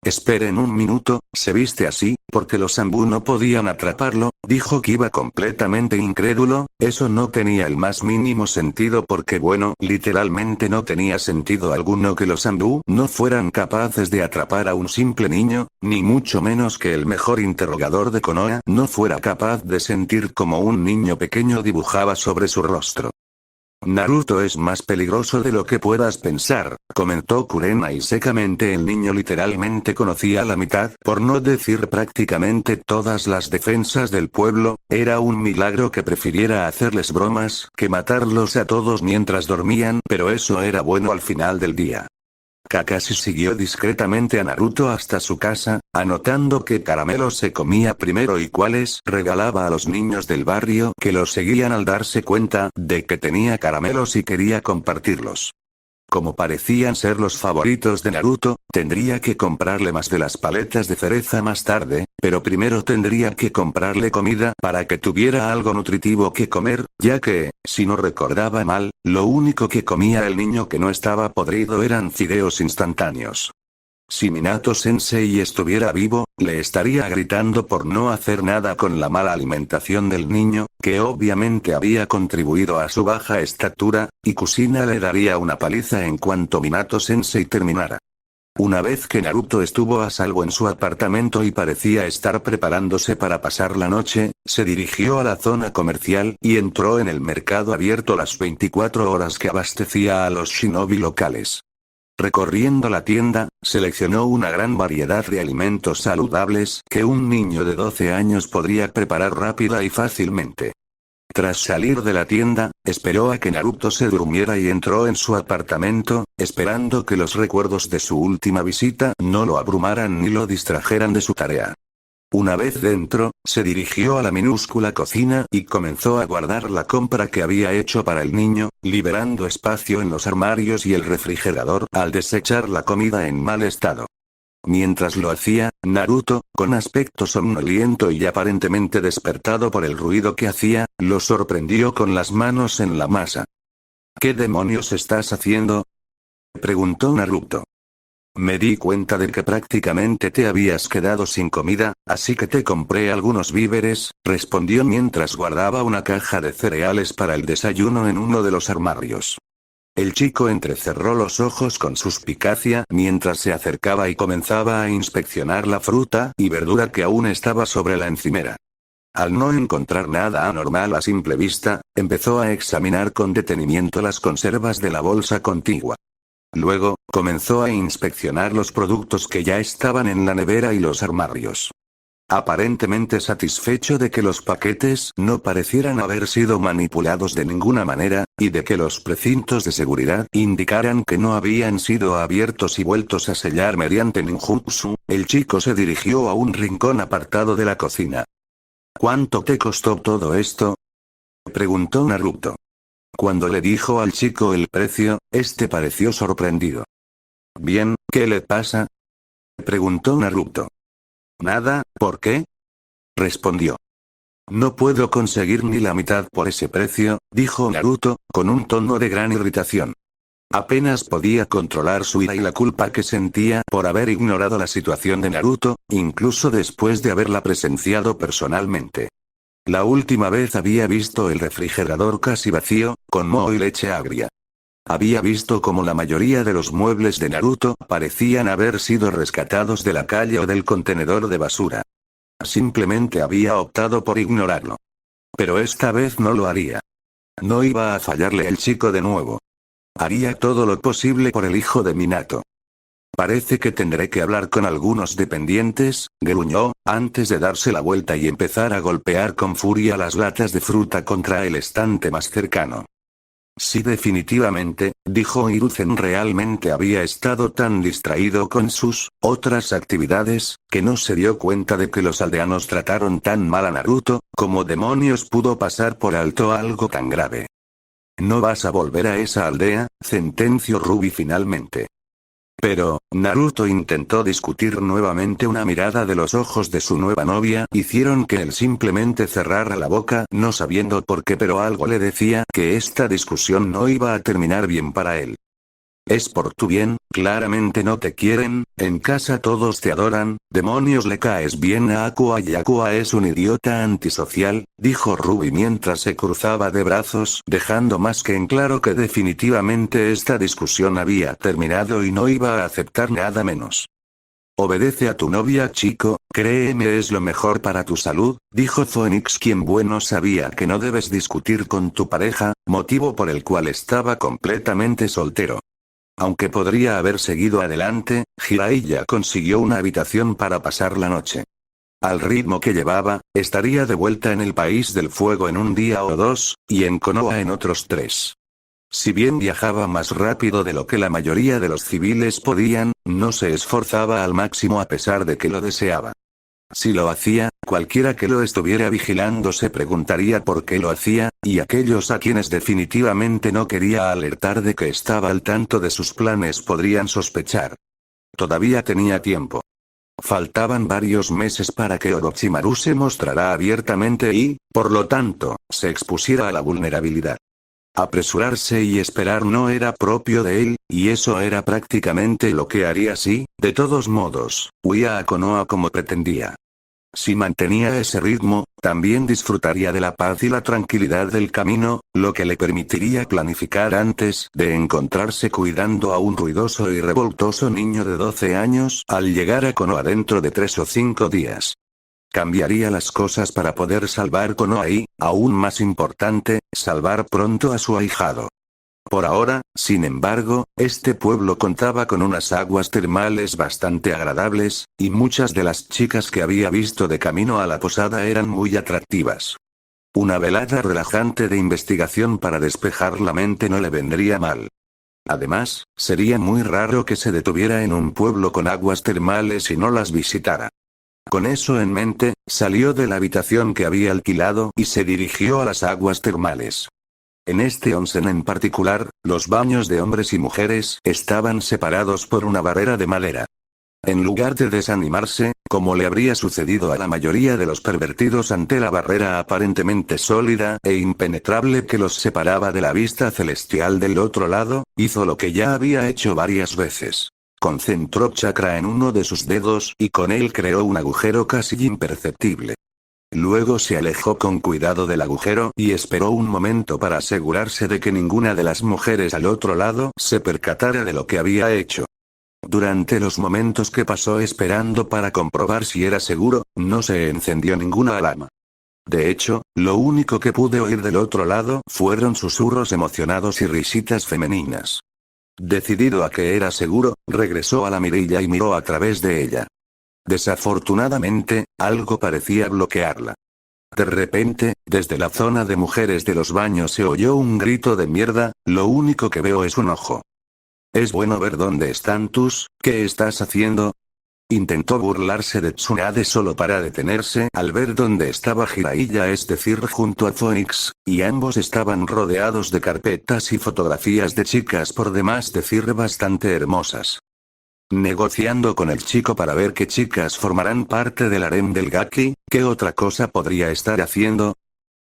Esperen un minuto, se viste así, porque los Anbu no podían atraparlo, dijo Kiba completamente incrédulo. Eso no tenía el más mínimo sentido porque bueno, literalmente no tenía sentido alguno que los Anbu no fueran capaces de atrapar a un simple niño, ni mucho menos que el mejor interrogador de Konoha no fuera capaz de sentir como un niño pequeño dibujaba sobre su rostro. Naruto es más peligroso de lo que puedas pensar, comentó Kurenai secamente. El niño literalmente conocía la mitad, por no decir prácticamente todas las defensas del pueblo, era un milagro que prefiriera hacerles bromas que matarlos a todos mientras dormían, pero eso era bueno al final del día. Kakashi siguió discretamente a Naruto hasta su casa, anotando qué caramelos se comía primero y cuáles regalaba a los niños del barrio que lo seguían al darse cuenta de que tenía caramelos y quería compartirlos. Como parecían ser los favoritos de Naruto, tendría que comprarle más de las paletas de cereza más tarde, pero primero tendría que comprarle comida para que tuviera algo nutritivo que comer, ya que, si no recordaba mal, lo único que comía el niño que no estaba podrido eran fideos instantáneos. Si Minato-sensei estuviera vivo, le estaría gritando por no hacer nada con la mala alimentación del niño, que obviamente había contribuido a su baja estatura, y Kushina le daría una paliza en cuanto Minato-sensei terminara. Una vez que Naruto estuvo a salvo en su apartamento y parecía estar preparándose para pasar la noche, se dirigió a la zona comercial y entró en el mercado abierto las 24 horas que abastecía a los shinobi locales. Recorriendo la tienda, seleccionó una gran variedad de alimentos saludables que un niño de 12 años podría preparar rápida y fácilmente. Tras salir de la tienda, esperó a que Naruto se durmiera y entró en su apartamento, esperando que los recuerdos de su última visita no lo abrumaran ni lo distrajeran de su tarea. Una vez dentro, se dirigió a la minúscula cocina y comenzó a guardar la compra que había hecho para el niño, liberando espacio en los armarios y el refrigerador al desechar la comida en mal estado. Mientras lo hacía, Naruto, con aspecto somnoliento y aparentemente despertado por el ruido que hacía, lo sorprendió con las manos en la masa. ¿Qué demonios estás haciendo?, preguntó Naruto. Me di cuenta de que prácticamente te habías quedado sin comida, así que te compré algunos víveres, respondió mientras guardaba una caja de cereales para el desayuno en uno de los armarios. El chico entrecerró los ojos con suspicacia mientras se acercaba y comenzaba a inspeccionar la fruta y verdura que aún estaba sobre la encimera. Al no encontrar nada anormal a simple vista, empezó a examinar con detenimiento las conservas de la bolsa contigua. Luego, comenzó a inspeccionar los productos que ya estaban en la nevera y los armarios. aparentemente satisfecho de que los paquetes no parecieran haber sido manipulados de ninguna manera, y de que los precintos de seguridad indicaran que no habían sido abiertos y vueltos a sellar mediante ninjutsu, el chico se dirigió a un rincón apartado de la cocina. ¿Cuánto te costó todo esto?, preguntó Naruto. Cuando le dijo al chico el precio, este pareció sorprendido. Bien, ¿qué le pasa?, preguntó Naruto. Nada, ¿por qué?, respondió. No puedo conseguir ni la mitad por ese precio, dijo Naruto, con un tono de gran irritación. Apenas podía controlar su ira y la culpa que sentía por haber ignorado la situación de Naruto, incluso después de haberla presenciado personalmente. La última vez había visto el refrigerador casi vacío, con moho y leche agria. Había visto cómo la mayoría de los muebles de Naruto parecían haber sido rescatados de la calle o del contenedor de basura. Simplemente había optado por ignorarlo. Pero esta vez no lo haría. No iba a fallarle el chico de nuevo. Haría todo lo posible por el hijo de Minato. Parece que tendré que hablar con algunos dependientes, gruñó, antes de darse la vuelta y empezar a golpear con furia las latas de fruta contra el estante más cercano. Sí, definitivamente, dijo Hiruzen. Realmente había estado tan distraído con sus otras actividades, que no se dio cuenta de que los aldeanos trataron tan mal a Naruto. ¿Cómo demonios pudo pasar por alto algo tan grave? ¿No vas a volver a esa aldea?, sentenció Ruby finalmente. Pero, Naruto intentó discutir nuevamente. Una mirada de los ojos de su nueva novia hicieron que él simplemente cerrara la boca, no sabiendo por qué, pero algo le decía que esta discusión no iba a terminar bien para él. Es por tu bien, claramente no te quieren, en casa todos te adoran, demonios, le caes bien a Aqua y Aqua es un idiota antisocial, dijo Ruby mientras se cruzaba de brazos, dejando más que en claro que definitivamente esta discusión había terminado y no iba a aceptar nada menos. Obedece a tu novia, chico, créeme, es lo mejor para tu salud, dijo Phoenix, quien bueno sabía que no debes discutir con tu pareja, motivo por el cual estaba completamente soltero. Aunque podría haber seguido adelante, Jiraiya consiguió una habitación para pasar la noche. Al ritmo que llevaba, estaría de vuelta en el País del Fuego en un día o dos, y en Konoha en otros 3. Si bien viajaba más rápido de lo que la mayoría de los civiles podían, no se esforzaba al máximo a pesar de que lo deseaba. Si lo hacía, cualquiera que lo estuviera vigilando se preguntaría por qué lo hacía, y aquellos a quienes definitivamente no quería alertar de que estaba al tanto de sus planes podrían sospechar. Todavía tenía tiempo. Faltaban varios meses para que Orochimaru se mostrara abiertamente y, por lo tanto, se expusiera a la vulnerabilidad. Apresurarse y esperar no era propio de él, y eso era prácticamente lo que haría si, de todos modos, huía a Konoha como pretendía. Si mantenía ese ritmo, también disfrutaría de la paz y la tranquilidad del camino, lo que le permitiría planificar antes de encontrarse cuidando a un ruidoso y revoltoso niño de 12 años al llegar a Konoha dentro de 3 o 5 días. Cambiaría las cosas para poder salvar Konoha y, aún más importante, salvar pronto a su ahijado. Por ahora, sin embargo, este pueblo contaba con unas aguas termales bastante agradables, y muchas de las chicas que había visto de camino a la posada eran muy atractivas. Una velada relajante de investigación para despejar la mente no le vendría mal. Además, sería muy raro que se detuviera en un pueblo con aguas termales y no las visitara. Con eso en mente, salió de la habitación que había alquilado y se dirigió a las aguas termales. En este onsen en particular, los baños de hombres y mujeres estaban separados por una barrera de madera. En lugar de desanimarse, como le habría sucedido a la mayoría de los pervertidos ante la barrera aparentemente sólida e impenetrable que los separaba de la vista celestial del otro lado, hizo lo que ya había hecho varias veces. Concentró chakra en uno de sus dedos y con él creó un agujero casi imperceptible. Luego se alejó con cuidado del agujero y esperó un momento para asegurarse de que ninguna de las mujeres al otro lado se percatara de lo que había hecho. Durante los momentos que pasó esperando para comprobar si era seguro, no se encendió ninguna alarma. De hecho, lo único que pude oír del otro lado fueron susurros emocionados y risitas femeninas. Decidido a que era seguro, regresó a la mirilla y miró a través de ella. Desafortunadamente, algo parecía bloquearla. De repente, desde la zona de mujeres de los baños se oyó un grito de mierda, lo único que veo es un ojo. Es bueno ver dónde están tus, ¿qué estás haciendo? Intentó burlarse de Tsunade solo para detenerse al ver dónde estaba Jiraiya, es decir, junto a Phoenix, y ambos estaban rodeados de carpetas y fotografías de chicas por demás decir bastante hermosas. Negociando con el chico para ver qué chicas formarán parte del harem del Gaki, ¿qué otra cosa podría estar haciendo?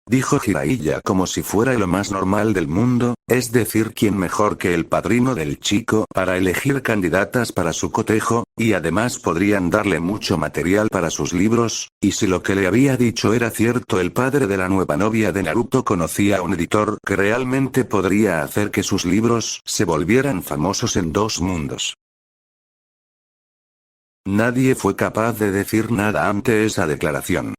Dijo Jiraiya como si fuera lo más normal del mundo, es decir, quién mejor que el padrino del chico para elegir candidatas para su cotejo, y además podrían darle mucho material para sus libros, y si lo que le había dicho era cierto, el padre de la nueva novia de Naruto conocía a un editor que realmente podría hacer que sus libros se volvieran famosos en 2 mundos. Nadie fue capaz de decir nada ante esa declaración.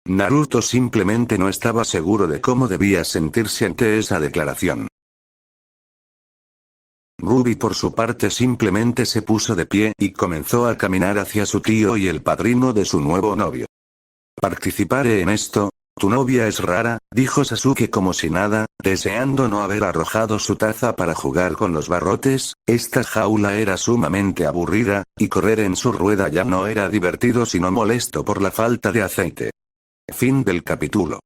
Naruto simplemente no estaba seguro de cómo debía sentirse ante esa declaración. Ruby por su parte simplemente se puso de pie y comenzó a caminar hacia su tío y el padrino de su nuevo novio. ¿Participaré en esto? Tu novia es rara, dijo Sasuke como si nada, deseando no haber arrojado su taza para jugar con los barrotes. Esta jaula era sumamente aburrida, y correr en su rueda ya no era divertido sino molesto por la falta de aceite. Fin del capítulo.